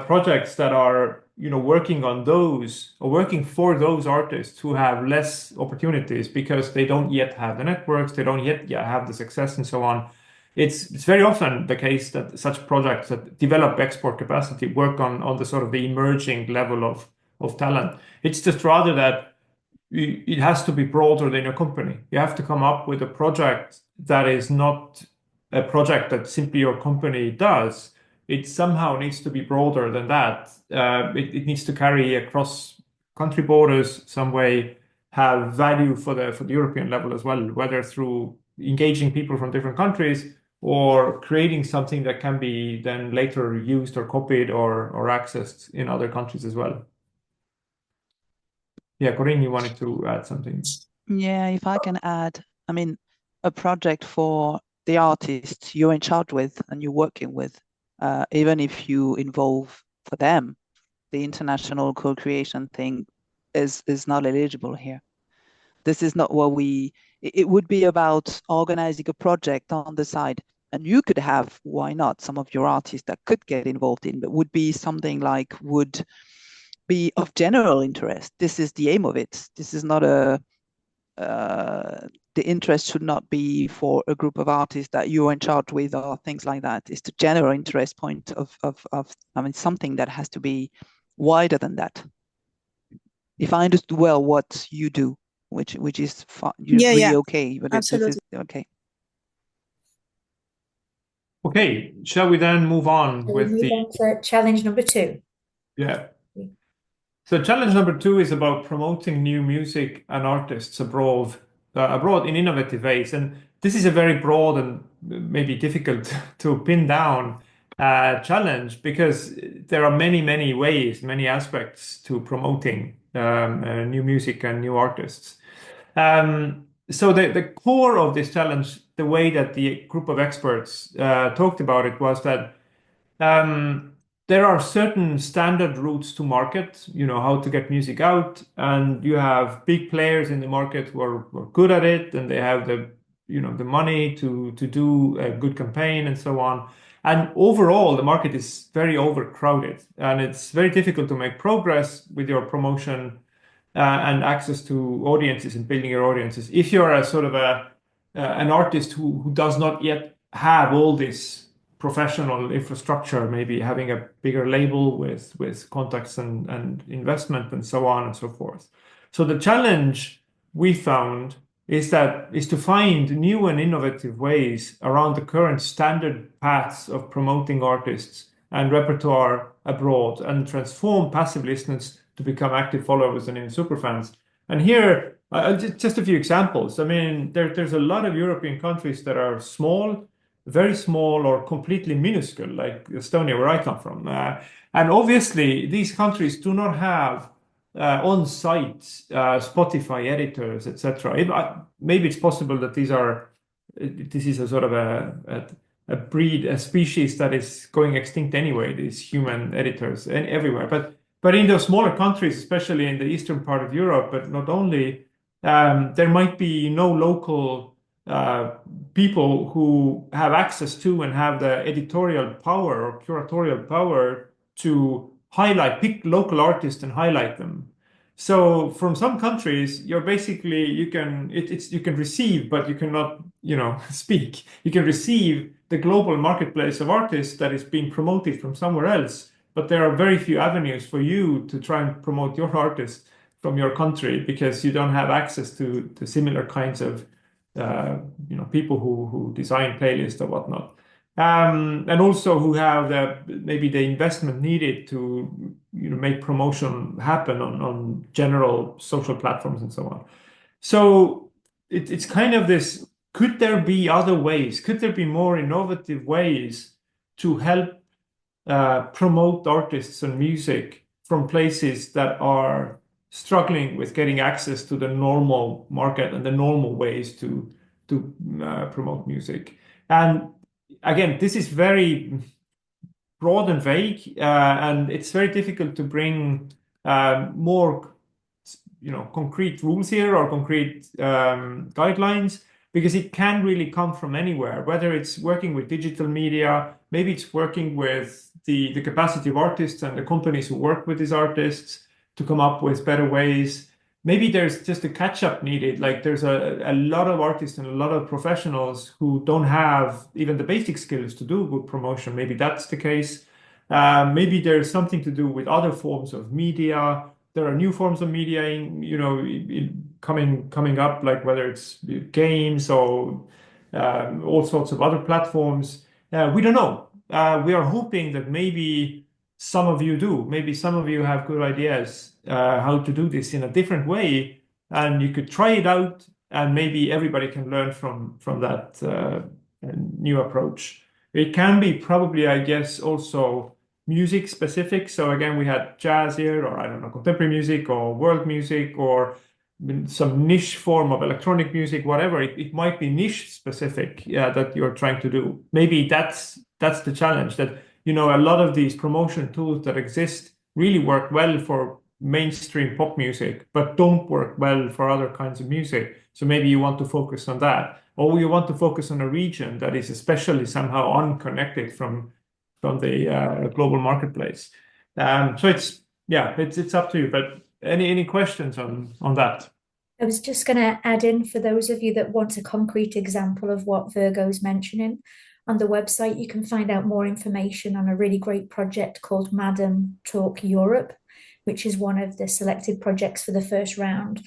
projects that are working on those or working for those artists who have less opportunities because they don't yet have the networks, they don't yet have the success and so on. It's very often the case that such projects that develop export capacity work on the sort of the emerging level of talent. It's just rather that it has to be broader than your company. You have to come up with a project that is not a project that simply your company does. it somehow needs to be broader than that. It needs to carry across country borders some way, have value for the European level as well, whether through engaging people from different countries or creating something that can be then later used or copied or accessed in other countries as well. Yeah, Corinne, you wanted to add something? Yeah, if I can add, I mean, a project for the artists you're in charge with and you're working with, even if you involve for them, the international co-creation thing is not eligible here. This is not what it would be about organizing a project on the side. And you could have, why not, some of your artists that could get involved in, but would be something like, would be of general interest. This is the aim of it. This is not the interest should not be for a group of artists that you're in charge with or things like that. It's the general interest point of I mean, something that has to be wider than that. If I understood well what you do, which is really okay, but absolutely. this is okay. Okay, shall we then move on So we move on to challenge number 2? Yeah. So challenge number 2 is about promoting new music and artists abroad in innovative ways. And this is a very broad and maybe difficult to pin down challenge, because there are many ways, many aspects to promoting new music and new artists. So the core of this challenge, the way that the group of experts talked about it, was that there are certain standard routes to market, how to get music out, and you have big players in the market who are good at it, and they have the money to do a good campaign and so on. And overall, the market is very overcrowded, and it's very difficult to make progress with your promotion and access to audiences and building your audiences if you're a sort of an artist who does not yet have all this professional infrastructure, maybe having a bigger label with contacts and investment and so on and so forth. So the challenge we found is to find new and innovative ways around the current standard paths of promoting artists and repertoire abroad, and transform passive listeners to become active followers and even superfans. And here, just a few examples. I mean, there's a lot of European countries that are small, very small, or completely minuscule, like Estonia, where I come from. And obviously, these countries do not have on-site Spotify editors, etc. Maybe it's possible that this is a sort of a species that is going extinct anyway, these human editors everywhere. But in those smaller countries, especially in the eastern part of Europe, but not only, there might be no local people who have access to and have the editorial power or curatorial power to pick local artists and highlight them. So from some countries, you're basically, you can receive, but you cannot, speak. You can receive the global marketplace of artists that is being promoted from somewhere else, but there are very few avenues for you to try and promote your artists from your country, because you don't have access to similar kinds of people who design playlists or whatnot, and also who have maybe the investment needed to make promotion happen on general social platforms and so on. So it's kind of this: could there be other ways? Could there be more innovative ways to help promote artists and music from places that are struggling with getting access to the normal market and the normal ways to promote music? And again, this is very broad and vague, and it's very difficult to bring more concrete rules here or concrete guidelines, because it can really come from anywhere, whether it's working with digital media, maybe it's working with the capacity of artists and the companies who work with these artists to come up with better ways. Maybe there's just a catch-up needed, like there's a lot of artists and a lot of professionals who don't have even the basic skills to do good promotion. Maybe that's the case. Maybe there's something to do with other forms of media. There are new forms of media coming up, like whether it's games or all sorts of other platforms. We don't know. we are hoping that maybe some of you do. Maybe some of you have good ideas how to do this in a different way, and you could try it out, and maybe everybody can learn from that new approach. It can be probably, I guess, also music specific. So again, we had jazz here, or I don't know, contemporary music or world music, or some niche form of electronic music, whatever. It might be niche specific that you're trying to do. Maybe that's the challenge, that a lot of these promotion tools that exist really work well for mainstream pop music, but don't work well for other kinds of music. So maybe you want to focus on that, or you want to focus on a region that is especially somehow unconnected from the global marketplace. So it's up to you. But any questions on that? I was just going to add in, for those of you that want a concrete example of what Virgo's mentioning, on the website you can find out more information on a really great project called Madam Talk Europe, which is one of the selected projects for the first round,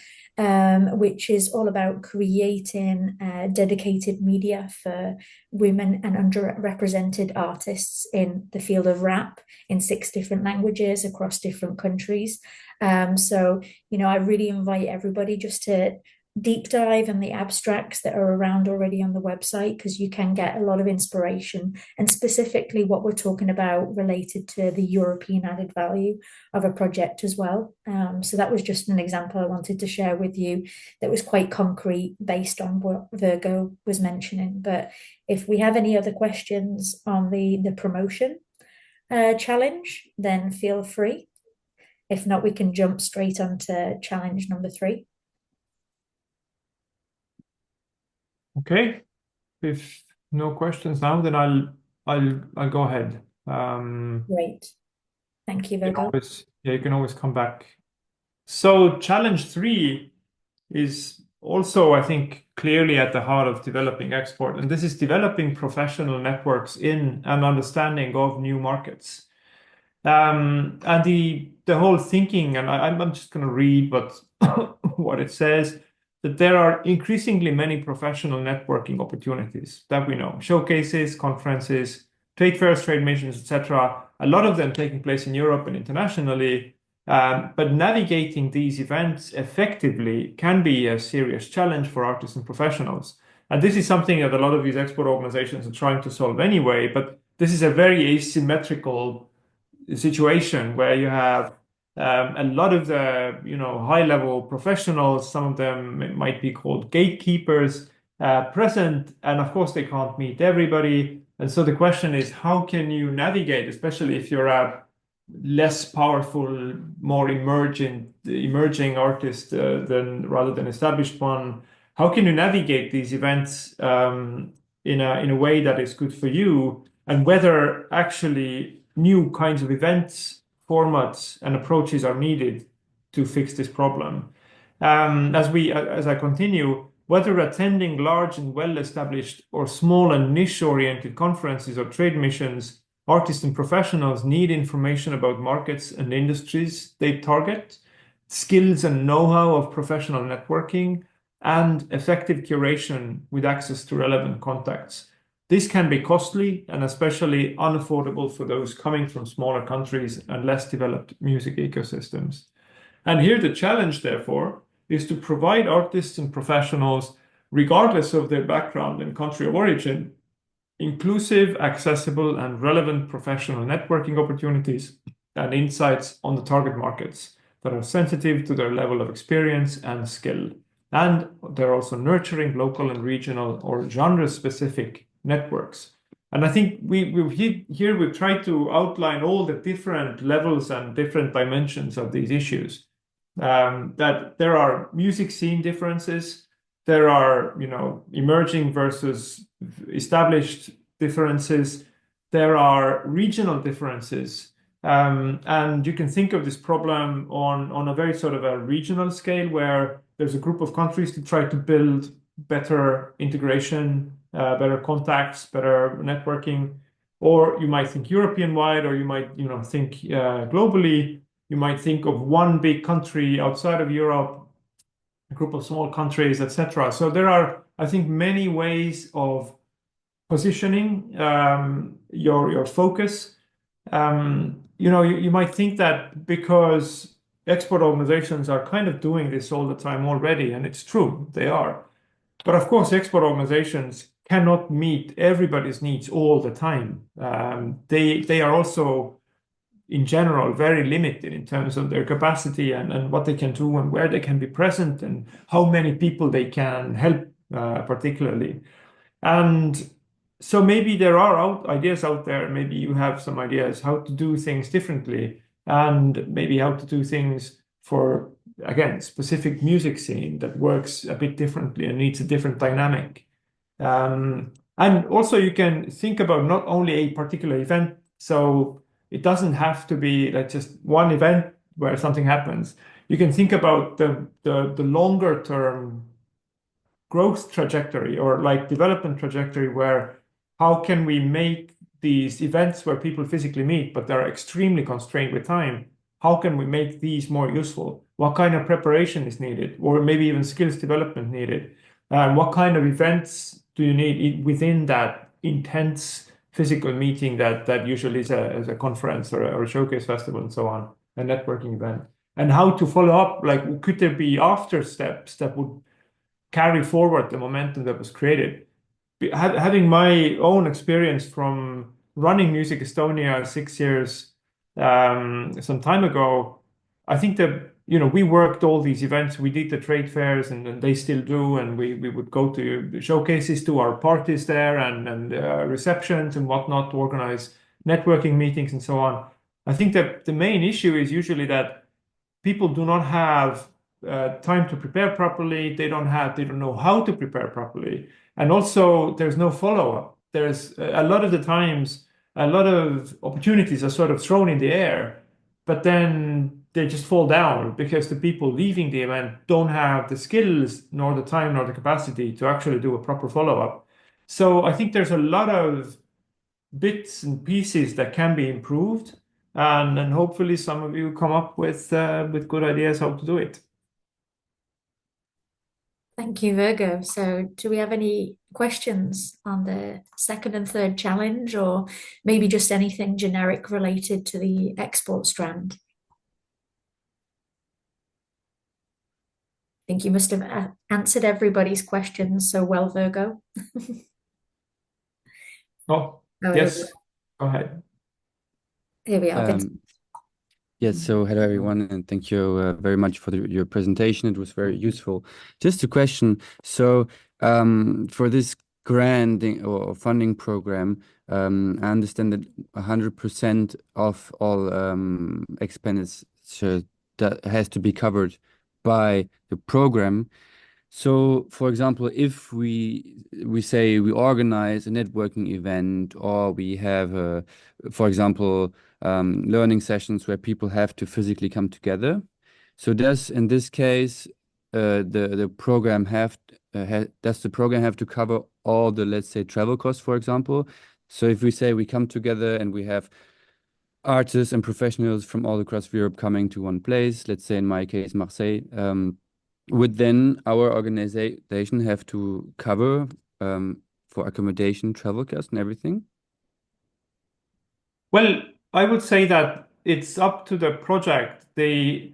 which is all about creating dedicated media for women and underrepresented artists in the field of rap in 6 different languages across different countries. So, I really invite everybody just to deep dive in the abstracts that are around already on the website, because you can get a lot of inspiration, and specifically what we're talking about related to the European added value of a project as well. So that was just an example I wanted to share with you that was quite concrete based on what Virgo was mentioning. But if we have any other questions on the promotion challenge, then feel free. If not, we can jump straight onto challenge number 3. Okay, if no questions now, then I'll go ahead. Great, thank you, Virgo. You can always come back. So challenge 3 is also, I think, clearly at the heart of developing export, and this is developing professional networks in an understanding of new markets. And the whole thinking, and I'm just going to read what it says, that there are increasingly many professional networking opportunities that we know: showcases, conferences, trade fairs, trade missions, etc. A lot of them taking place in Europe and internationally. But navigating these events effectively can be a serious challenge for artists and professionals. And this is something that a lot of these export organizations are trying to solve anyway. But this is a very asymmetrical situation where you have a lot of the high-level professionals, some of them might be called gatekeepers, present, and of course they can't meet everybody. And so the question is, how can you navigate, especially if you're a less powerful, more emerging artist rather than established one? How can you navigate these events in a way that is good for you, and whether actually new kinds of events, formats, and approaches are needed to fix this problem? As I continue, whether attending large and well-established or small and niche-oriented conferences or trade missions, artists and professionals need information about markets and industries they target, skills and know-how of professional networking, and effective curation with access to relevant contacts. This can be costly and especially unaffordable for those coming from smaller countries and less developed music ecosystems. And here the challenge, therefore, is to provide artists and professionals, regardless of their background and country of origin, inclusive, accessible, and relevant professional networking opportunities and insights on the target markets that are sensitive to their level of experience and skill. And they're also nurturing local and regional or genre-specific networks. And I think we've tried to outline all the different levels and different dimensions of these issues. That there are music scene differences, there are emerging versus established differences, there are regional differences, and you can think of this problem on a very sort of a regional scale, where there's a group of countries to try to build better integration, better contacts, better networking. Or you might think European-wide, or you might think globally. You might think of one big country outside of Europe, a group of small countries, etc. So there are, I think, many ways of positioning your focus. You might think that because export organizations are kind of doing this all the time already, and it's true, they are. But of course, export organizations cannot meet everybody's needs all the time. They are also, in general, very limited in terms of their capacity and what they can do and where they can be present and how many people they can help, particularly. And so maybe there are ideas out there. Maybe you have some ideas how to do things differently and maybe how to do things for, again, specific music scene that works a bit differently and needs a different dynamic. And also you can think about not only a particular event. So it doesn't have to be like just one event where something happens. You can think about the longer term growth trajectory or like development trajectory, where how can we make these events where people physically meet, but they're extremely constrained with time, how can we make these more useful? What kind of preparation is needed, or maybe even skills development needed? What kind of events do you need within that intense physical meeting that usually is a conference or a showcase festival and so on, a networking event? And how to follow up, like could there be after steps that would carry forward the momentum that was created? Having my own experience from running Music Estonia 6 years some time ago, I think that we worked all these events. We did the trade fairs, and they still do, and we would go to showcases, to our parties there, and receptions and whatnot, to organize networking meetings and so on. I think that the main issue is usually that people do not have time to prepare properly. They don't know how to prepare properly. And also there's no follow-up. There's a lot of the times, a lot of opportunities are sort of thrown in the air, but then they just fall down because the people leaving the event don't have the skills, nor the time, nor the capacity to actually do a proper follow-up. So I think there's a lot of bits and pieces that can be improved. And hopefully some of you come up with good ideas how to do it. Thank you, Virgo. So do we have any questions on the second and third challenge, or maybe just anything generic related to the export strand? I think you must have answered everybody's questions so well, Virgo. Yes, go ahead. Here we are. Yes, so hello everyone, and thank you very much for your presentation. It was very useful. Just a question. So for this grant or funding program, I understand that 100% of all expenditure that has to be covered by the program. So, for example, if we say we organize a networking event, or we have, for example, learning sessions where people have to physically come together. So does, in this case, the program does the program have to cover all the, let's say, travel costs, for example? So if we say we come together and we have artists and professionals from all across Europe coming to one place, let's say in my case, Marseille, would then our organization have to cover for accommodation, travel costs and everything? Well, I would say that it's up to the project. The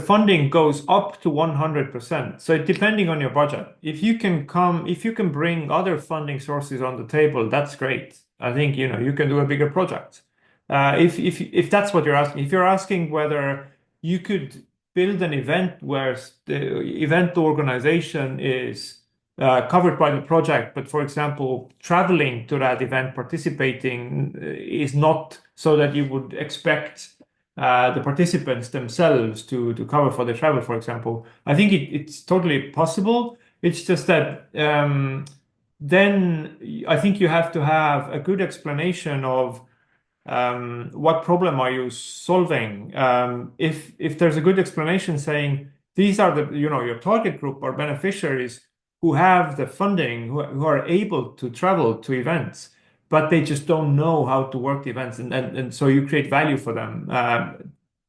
funding goes up to 100%. So depending on your budget, if you can bring other funding sources on the table, that's great. I think you can do a bigger project. If that's what you're asking, if you're asking whether you could build an event where the event organization is covered by the project, but for example, traveling to that event, participating is not, so that you would expect the participants themselves to cover for the travel, for example. I think it's totally possible. It's just that then I think you have to have a good explanation of what problem are you solving. If there's a good explanation saying these are your target group or beneficiaries who have the funding, who are able to travel to events, but they just don't know how to work the events, and so you create value for them.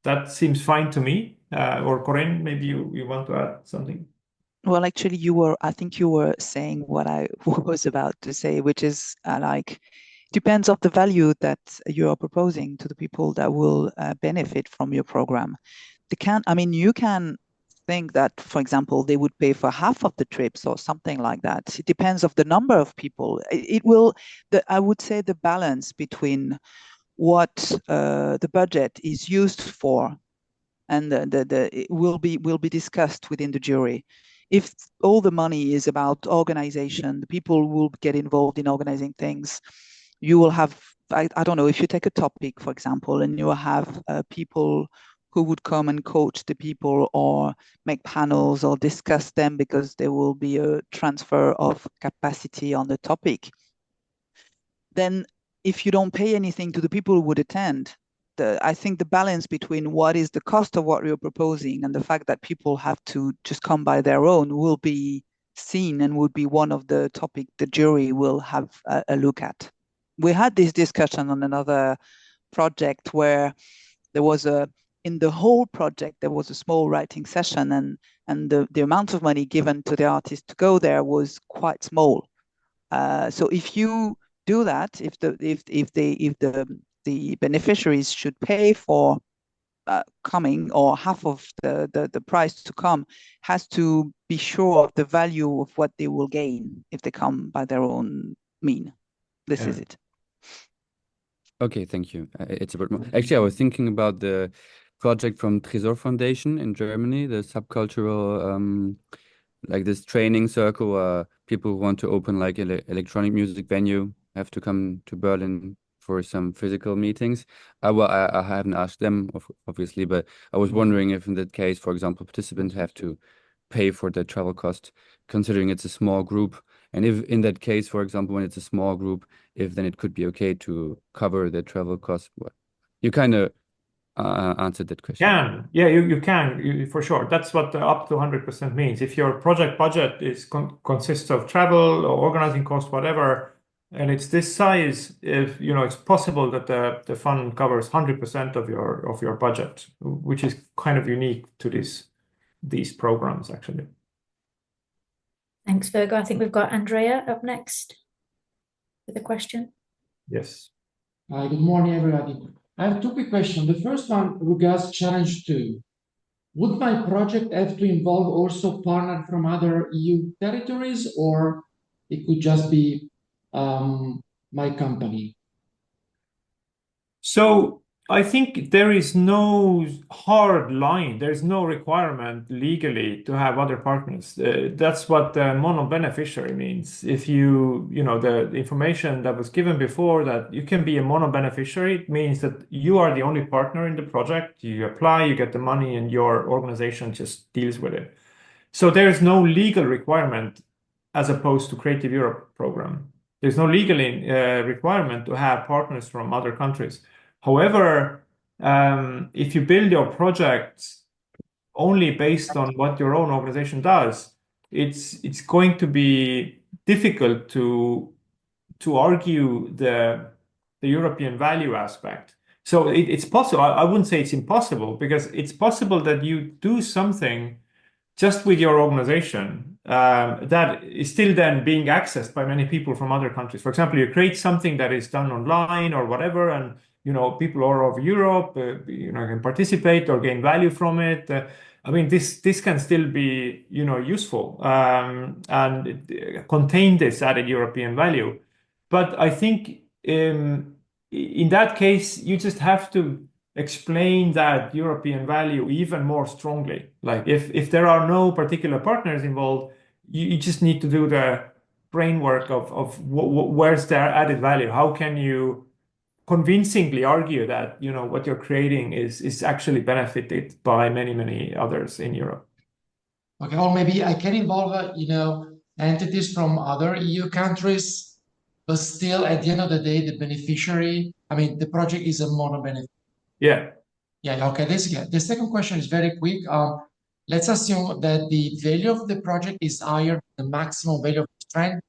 That seems fine to me. Or Corinne, maybe you want to add something? Well, actually, I think you were saying what I was about to say, which is like depends of the value that you are proposing to the people that will benefit from your program. You can think that, for example, they would pay for half of the trips or something like that. It depends of the number of people. I would say the balance between what the budget is used for and it will be discussed within the jury. If all the money is about organization, the people will get involved in organizing things. You will have, I don't know, if you take a topic, for example, and you will have people who would come and coach the people or make panels or discuss them because there will be a transfer of capacity on the topic. Then if you don't pay anything to the people who would attend, I think the balance between what is the cost of what you're proposing and the fact that people have to just come by their own will be seen and would be one of the topic the jury will have a look at. We had this discussion on another project where there was in the whole project, there was a small writing session and the amount of money given to the artist to go there was quite small. So if you do that, if the beneficiaries should pay for coming or half of the price to come, has to be sure of the value of what they will gain if they come by their own mean. This is it. Okay, thank you. It's about actually, I was thinking about the project from Tresor Foundation in Germany, the subcultural like this training circle. People who want to open like an electronic music venue have to come to Berlin for some physical meetings. I haven't asked them, obviously, but I was wondering if in that case, for example, participants have to pay for the travel cost, considering it's a small group. And if in that case, for example, when it's a small group, if then it could be okay to cover the travel cost. You kind of answered that question. You can, for sure. That's what up to 100% means. If your project budget consists of travel or organizing cost, whatever, and it's this size, if it's possible that the fund covers 100% of your budget, which is kind of unique to these programs, actually. Thanks, Virgo. I think we've got Andrea up next with a question. Yes. Good morning, everybody. I have two quick questions. The first one regards Challenge 2. Would my project have to involve also partners from other EU territories, or it could just be my company? So I think there is no hard line. There's no requirement legally to have other partners. That's what the mono beneficiary means. If the information that was given before, that you can be a mono beneficiary, it means that you are the only partner in the project. You apply, you get the money, and your organization just deals with it. So there's no legal requirement as opposed to Creative Europe program. There's no legal requirement to have partners from other countries. However, if you build your projects only based on what your own organization does, it's going to be difficult to argue the European value aspect. So it's possible. I wouldn't say it's impossible, because it's possible that you do something just with your organization that is still then being accessed by many people from other countries. For example, you create something that is done online or whatever, and people all over Europe can participate or gain value from it. This can still be useful and contain this added European value. But I think in that case, you just have to explain that European value even more strongly. Like if there are no particular partners involved, you just need to do the brainwork of where's their added value. How can you convincingly argue that what you're creating is actually benefited by many others in Europe? Okay, or maybe I can involve entities from other EU countries, but still at the end of the day, the beneficiary, the project is a mono beneficiary. Yeah. Yeah, okay, the second question is very quick. Let's assume that the value of the project is higher than the maximum value of the strength.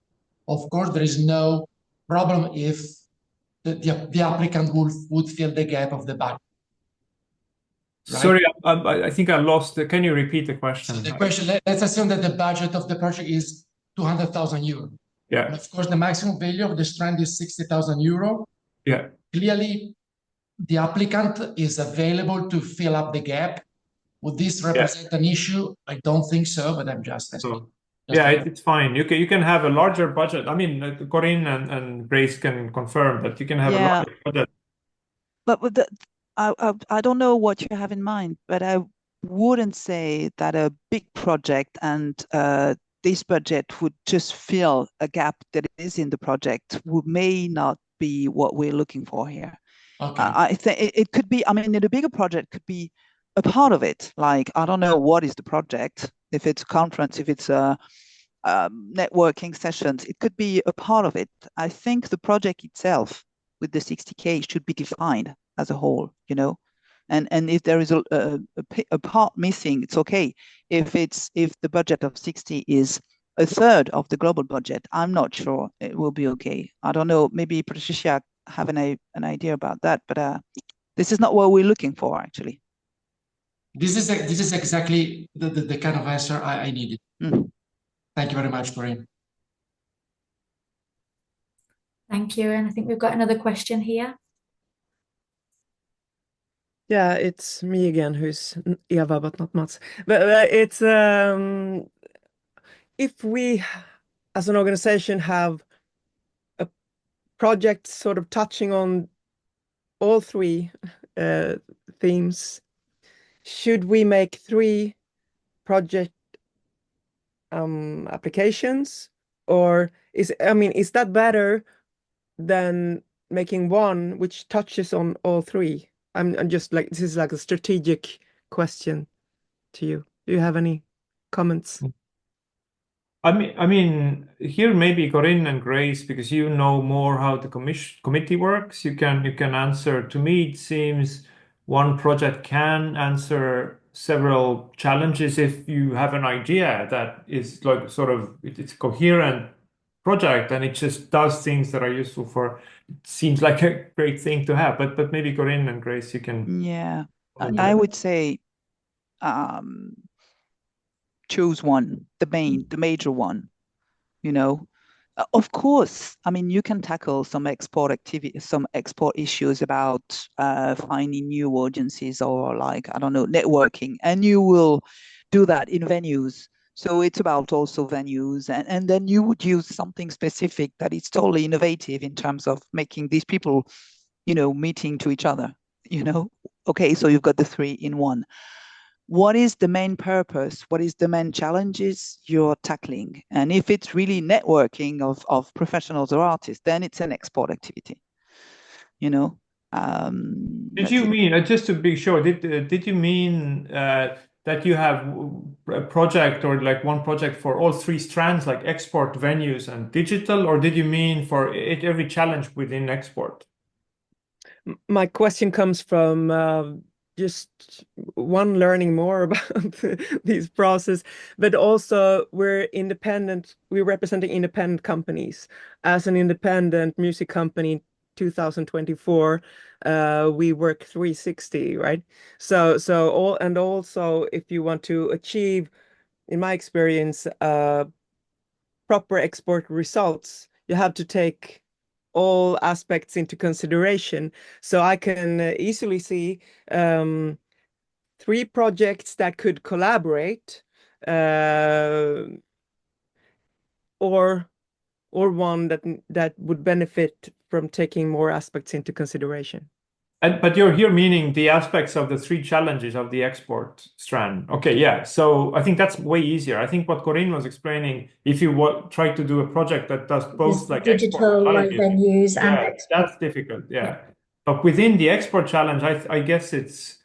Of course, there is no problem if the applicant would fill the gap of the budget. Right? Sorry, I think I lost. Can you repeat the question? So the question, let's assume that the budget of the project is 200,000 euros. Yeah. And of course, the maximum value of the strand is 60,000 euro. Yeah. Clearly, the applicant is available to fill up the gap. Would this represent an issue? I don't think so, but I'm just asking. So, yeah, it's fine. You can have a larger budget. I mean, Corinne and Grace can confirm that you can have a larger budget. But with I don't know what you have in mind, but I wouldn't say that a big project and this budget would just fill a gap that is in the project may not be what we're looking for here. Okay. I think it could be, I mean, the bigger project could be a part of it. Like, I don't know what is the project, if it's a conference, if it's a networking sessions, it could be a part of it. I think the project itself with the 60K should be defined as a whole, you know, and if there is a part missing, it's okay. If the budget of 60 is a third of the global budget, I'm not sure it will be okay. I don't know, maybe Patricia have an idea about that, but this is not what we're looking for, actually. This is exactly the kind of answer I needed. Thank you very much, Corinne. Thank you. And I think we've got another question here. Yeah, it's me again, who's Eva, but not Mats. But it's if we, as an organization, have a project sort of touching on all three themes, should we make 3 project applications, or is that better than making one which touches on all 3? I'm just like, this is like a strategic question to you. Do you have any comments? I mean, here maybe Corinne and Grace, because you know more how the committee works. You can answer. To me, it seems one project can answer several challenges if you have an idea that is like sort of it's a coherent project and it just does things that are useful for. It seems like a great thing to have. But maybe Corinne and Grace, you can. Yeah, I would say choose one, the major one, you know. Of course, I mean, you can tackle some export issues about finding new audiences or like, I don't know, networking, and you will do that in venues. So it's about also venues, and then you would use something specific that is totally innovative in terms of making these people, you know, meeting to each other, you know. Okay, so you've got the 3 in one. What is the main purpose? What is the main challenges you're tackling? And if it's really networking of professionals or artists, then it's an export activity, you know. Did you mean, just to be sure, did you mean that you have a project or like one project for all 3 strands, like export, venues, and digital, or did you mean for every challenge within export? My question comes from just one, learning more about this process, but also we're representing independent companies. As an independent music company in 2024, we work 360, right? So also if you want to achieve, in my experience, proper export results, you have to take all aspects into consideration. So I can easily see 3 projects that could collaborate, or one that would benefit from taking more aspects into consideration. But you're here meaning the aspects of the 3 challenges of the export strand. Okay, yeah. So I think that's way easier. I think what Corinne was explaining, if you try to do a project that does both like digital, like venues, and export. That's difficult. Yeah. But within the export challenge, I guess it's,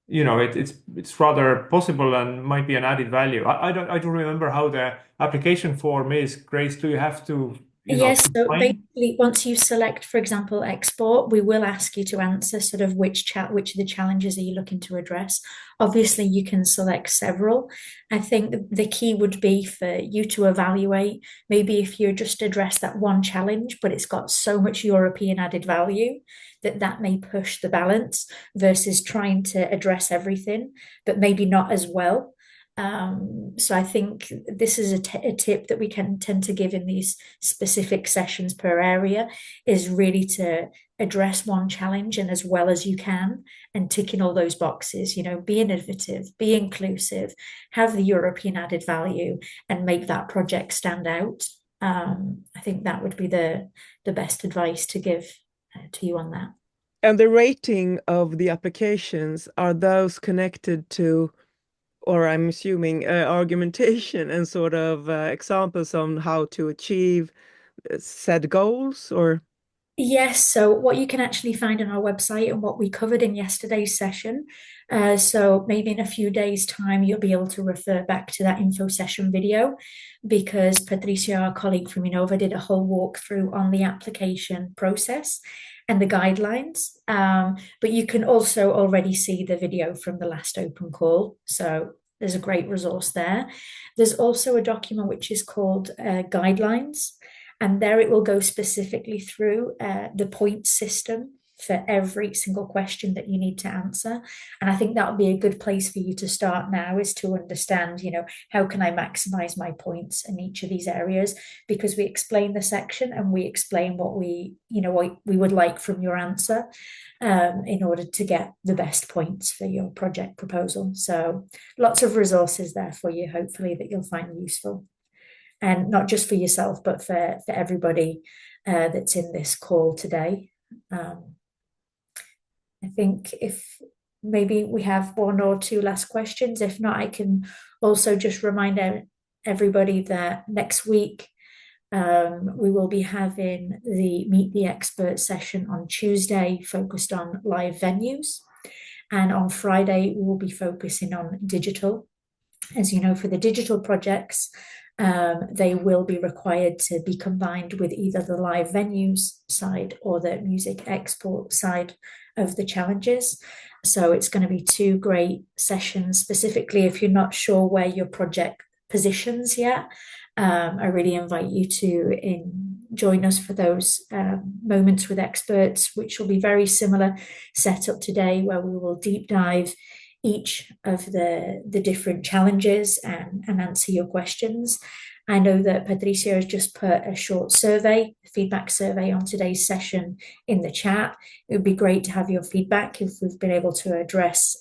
you know, it's rather possible and might be an added value. I don't remember how the application form is. Grace, do you have to? Yes, so basically, once you select, for example, export, we will ask you to answer sort of which of the challenges are you looking to address. Obviously, you can select several. I think the key would be for you to evaluate, maybe if you just address that one challenge, but it's got so much European added value that may push the balance versus trying to address everything, but maybe not as well. So I think this is a tip that we can tend to give in these specific sessions per area, is really to address one challenge and as well as you can, and ticking all those boxes, be innovative, be inclusive, have the European added value, and make that project stand out. I think that would be the best advice to give to you on that. And the rating of the applications, are those connected to, or I'm assuming, argumentation and sort of examples on how to achieve said goals, or? Yes, so what you can actually find on our website and what we covered in yesterday's session. So maybe in a few days' time, you'll be able to refer back to that info session video, because Patricia, our colleague from Innova, did a whole walkthrough on the application process and the guidelines. But you can also already see the video from the last open call. So there's a great resource there. There's also a document which is called Guidelines. And there it will go specifically through the point system for every single question that you need to answer. And I think that would be a good place for you to start now, is to understand, how can I maximize my points in each of these areas? Because we explain the section and we explain what we would like from your answer in order to get the best points for your project proposal. So lots of resources there for you, hopefully, that you'll find useful. And not just for yourself, but for everybody that's in this call today. I think if maybe we have one or two last questions. If not, I can also just remind everybody that next week we will be having the Meet the Expert session on Tuesday, focused on live venues. And on Friday, we will be focusing on digital. As you know, for the digital projects, they will be required to be combined with either the live venues side or the music export side of the challenges. So it's going to be two great sessions. Specifically, if you're not sure where your project positions yet, I really invite you to join us for those moments with experts, which will be very similar setup today, where we will deep dive each of the different challenges and answer your questions. I know that Patricia has just put a short feedback survey on today's session in the chat. It would be great to have your feedback if we've been able to address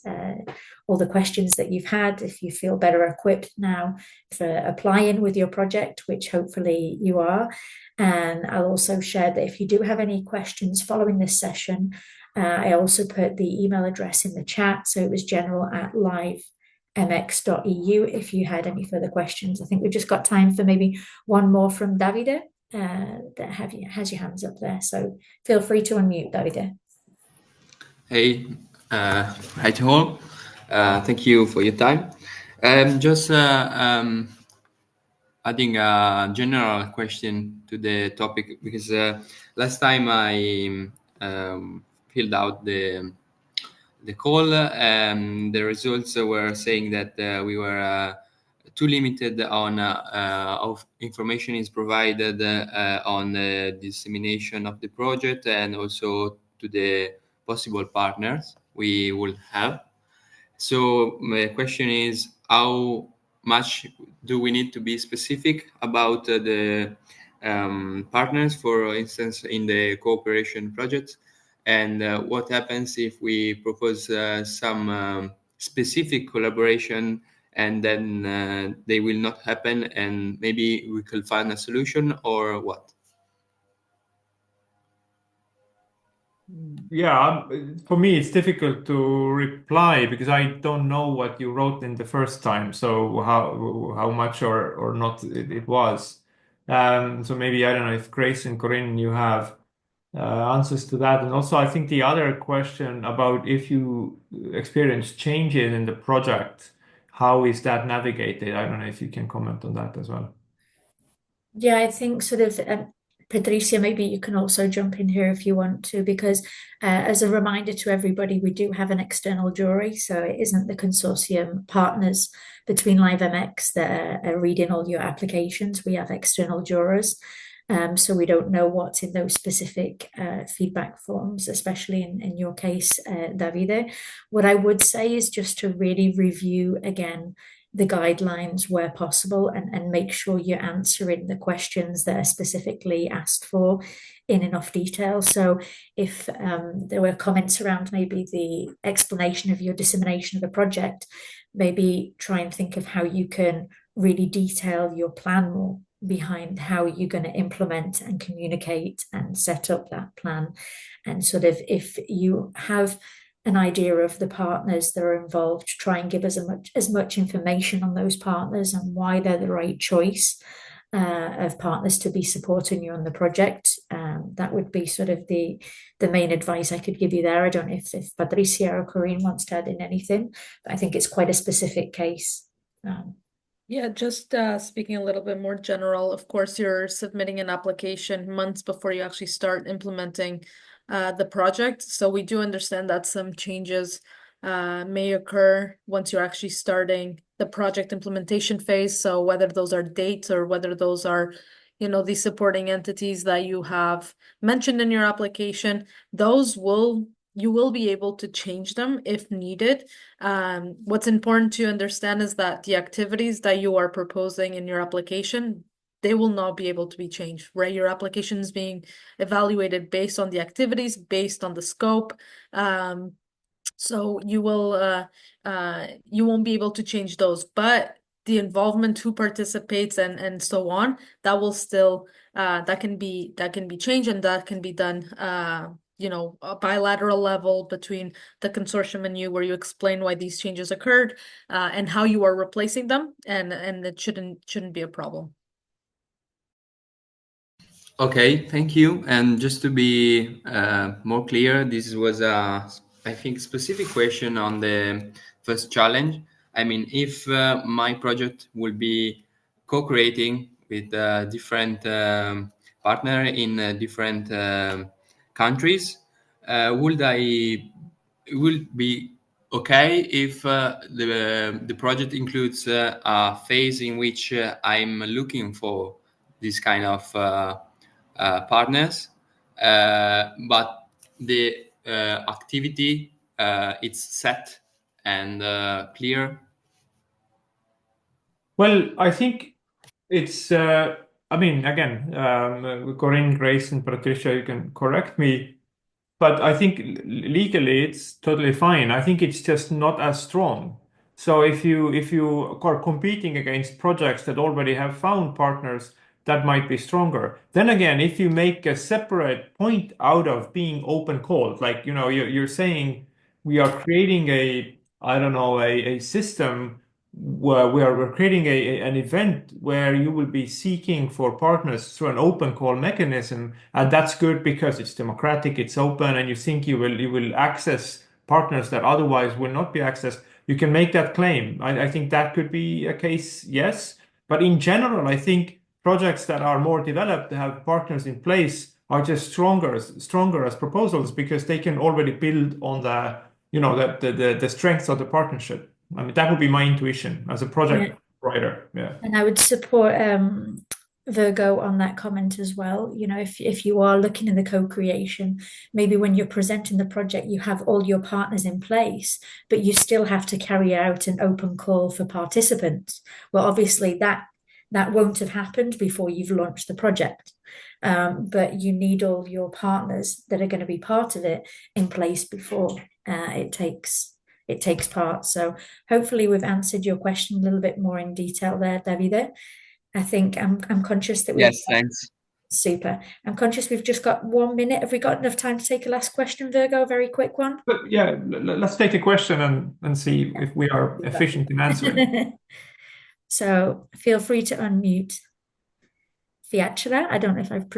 all the questions that you've had, if you feel better equipped now for applying with your project, which hopefully you are. And I'll also share that if you do have any questions following this session, I also put the email address in the chat. So it was general@livemx.eu if you had any further questions. I think we've just got time for maybe one more from Davide that has your hands up there. So feel free to unmute, Davide. Hey, hi to all. Thank you for your time. Just adding a general question to the topic, because last time I filled out the call, the results were saying that we were too limited on how information is provided on the dissemination of the project, and also to the possible partners we will have. So my question is, how much do we need to be specific about the partners, for instance, in the cooperation projects? And what happens if we propose some specific collaboration and then they will not happen, and maybe we could find a solution, or what? Yeah, for me, it's difficult to reply because I don't know what you wrote in the first time. So how much or not it was. So maybe, I don't know, if Grace and Corinne, you have answers to that. And also, I think the other question about if you experience changes in the project, how is that navigated? I don't know if you can comment on that as well. Yeah, I think sort of Patricia, maybe you can also jump in here if you want to, because as a reminder to everybody, we do have an external jury. So it isn't the consortium partners between LiveMX that are reading all your applications. We have external jurors. So we don't know what's in those specific feedback forms, especially in your case, Davide. What I would say is just to really review again the guidelines where possible, and make sure you're answering the questions that are specifically asked for in enough detail. So if there were comments around maybe the explanation of your dissemination of a project, maybe try and think of how you can really detail your plan more behind how you're going to implement and communicate and set up that plan. And sort of, if you have an idea of the partners that are involved, try and give us as much information on those partners and why they're the right choice of partners to be supporting you on the project. That would be sort of the main advice I could give you there. I don't know if Patricia or Corinne wants to add in anything, but I think it's quite a specific case. Yeah, just speaking a little bit more general, of course, you're submitting an application months before you actually start implementing the project. So we do understand that some changes may occur once you're actually starting the project implementation phase. So whether those are dates or whether those are, the supporting entities that you have mentioned in your application, you will be able to change them if needed. What's important to understand is that the activities that you are proposing in your application, they will not be able to be changed, right? Your application is being evaluated based on the activities, based on the scope. So you won't be able to change those, but the involvement, who participates and so on, that will still that can be changed, and that can be done a bilateral level between the consortium and you, where you explain why these changes occurred and how you are replacing them, and it shouldn't be a problem. Okay, thank you. And just to be more clear, this was I think, specific question on the first challenge. I mean, if my project will be co-creating with different partner in different countries, will be okay if the project includes a phase in which I'm looking for this kind of partners, but the activity it's set and clear? Well, I think it's, I mean, again, Corinne, Grace, and Patricia, you can correct me, but I think legally it's totally fine. I think it's just not as strong. So if you are competing against projects that already have found partners, that might be stronger. Then again, if you make a separate point out of being open called, like, you're saying we are creating a system where we're creating an event where you will be seeking for partners through an open call mechanism, and that's good because it's democratic, it's open, and you think you will access partners that otherwise will not be accessed. You can make that claim. I think that could be a case, yes. But in general, I think projects that are more developed, have partners in place, are just stronger as proposals, because they can already build on the strengths of the partnership. I mean, that would be my intuition as a project writer. Yeah. And I would support Virgo on that comment as well. If you are looking in the co-creation, maybe when you're presenting the project, you have all your partners in place, but you still have to carry out an open call for participants. Well, obviously that won't have happened before you've launched the project. But you need all your partners that are going to be part of it in place before it takes part. So hopefully we've answered your question a little bit more in detail there, Davide. I think I'm conscious that yes, thanks. Super. I'm conscious we've just got 1 minute. Have we got enough time to take a last question, Virgo? A very quick one. But yeah, let's take a question and see if we are efficient in answering. So feel free to unmute. Fiacera, I don't know if I've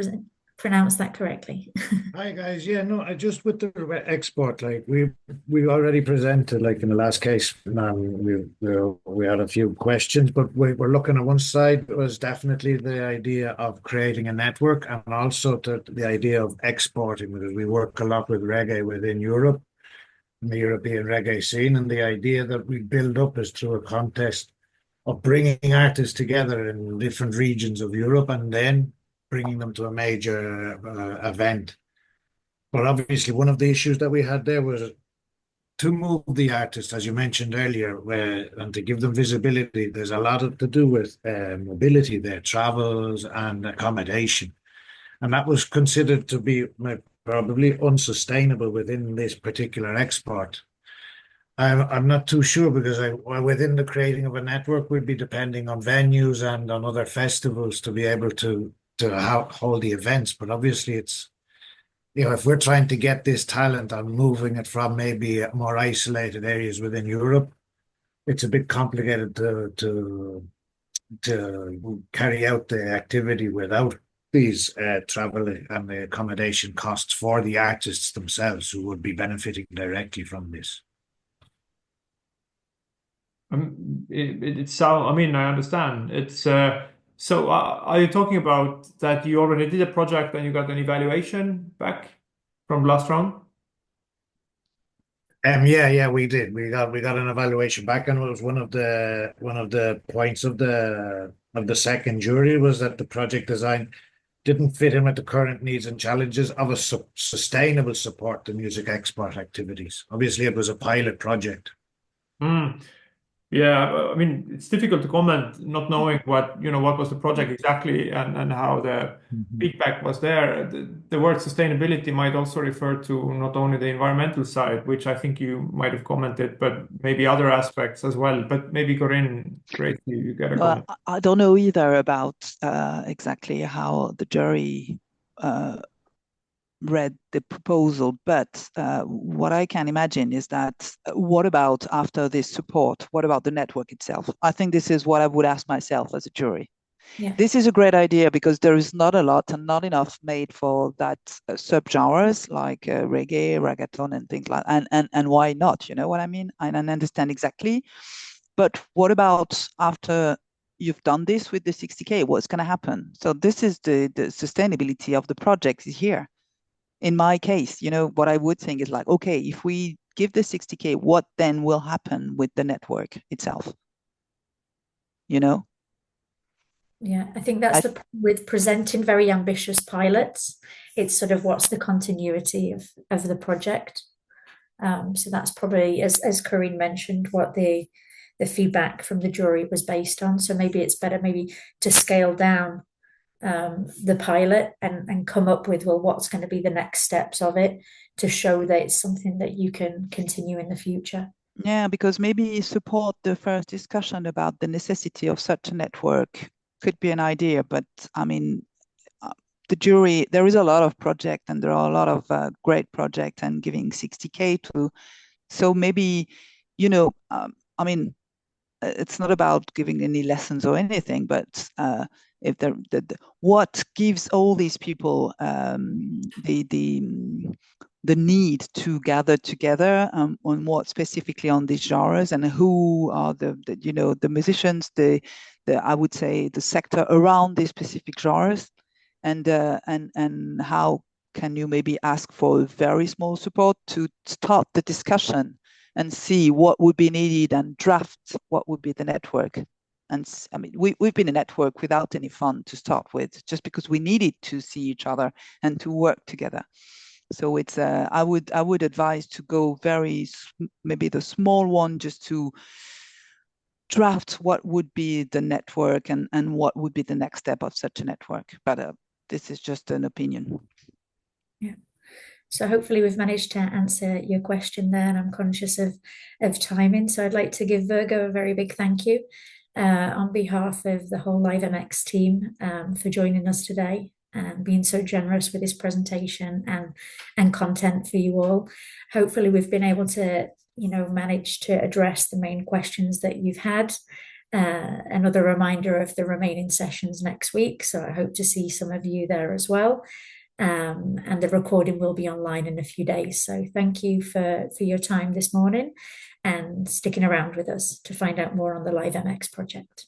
pronounced that correctly. Hi guys, yeah, no, I just with the export, like we already presented, like in the last case, we had a few questions, but we're looking at one side was definitely the idea of creating a network, and also the idea of exporting, because we work a lot with reggae within Europe, in the European reggae scene, and the idea that we build up is through a contest of bringing artists together in different regions of Europe and then bringing them to a major event. But obviously, one of the issues that we had there was to move the artists, as you mentioned earlier, and to give them visibility, there's a lot to do with mobility there, travels and accommodation. And that was considered to be probably unsustainable within this particular export. I'm not too sure, because within the creating of a network, we'd be depending on venues and on other festivals to be able to hold the events. But obviously it's, if we're trying to get this talent and moving it from maybe more isolated areas within Europe, it's a bit complicated to carry out the activity without these travel and the accommodation costs for the artists themselves, who would be benefiting directly from this. I understand. So are you talking about that you already did a project and you got an evaluation back from last round? Yeah, we did. We got an evaluation back, and it was one of the points of the second jury was that the project design didn't fit in with the current needs and challenges of a sustainable support to music export activities. Obviously, it was a pilot project. Yeah, it's difficult to comment, not knowing what was the project exactly and how the feedback was there. The word sustainability might also refer to not only the environmental side, which I think you might have commented, but maybe other aspects as well. But maybe Corinne, great, you get a comment. I don't know either about exactly how the jury read the proposal, but what I can imagine is that what about after this support? What about the network itself? I think this is what I would ask myself as a jury. Yeah. This is a great idea because there is not a lot and not enough made for that subgenres like reggae, reggaeton, and things like that. And why not? You know what I mean? I don't understand exactly. But what about after you've done this with the 60K? What's going to happen? So this is the sustainability of the project is here. In my case, what I would think is like, okay, if we give the 60K, what then will happen with the network itself? Yeah, I think that's the problem with presenting very ambitious pilots. It's sort of what's the continuity of the project. So that's probably, as Corinne mentioned, what the feedback from the jury was based on. So maybe it's better to scale down the pilot and come up with, well, what's going to be the next steps of it to show that it's something that you can continue in the future. Yeah, because maybe support the first discussion about the necessity of such a network could be an idea. But the jury, there is a lot of projects and there are a lot of great projects, and giving 60K to, so maybe, it's not about giving any lessons or anything, but if what gives all these people the need to gather together on what specifically on these genres, and who are the musicians, I would say the sector around these specific genres, and how can you maybe ask for very small support to start the discussion and see what would be needed and draft what would be the network. And we've been a network without any fund to start with, just because we needed to see each other and to work together. So it's I would advise to go maybe the small one, just to draft what would be the network and what would be the next step of such a network. But this is just an opinion. Yeah. So hopefully we've managed to answer your question there, and I'm conscious of timing. So I'd like to give Virgo a very big thank you on behalf of the whole LIVEMX team for joining us today and being so generous with this presentation and content for you all. Hopefully we've been able to, manage to address the main questions that you've had. Another reminder of the remaining sessions next week. So I hope to see some of you there as well. And the recording will be online in a few days. So thank you for your time this morning and sticking around with us to find out more on the LIVEMX project.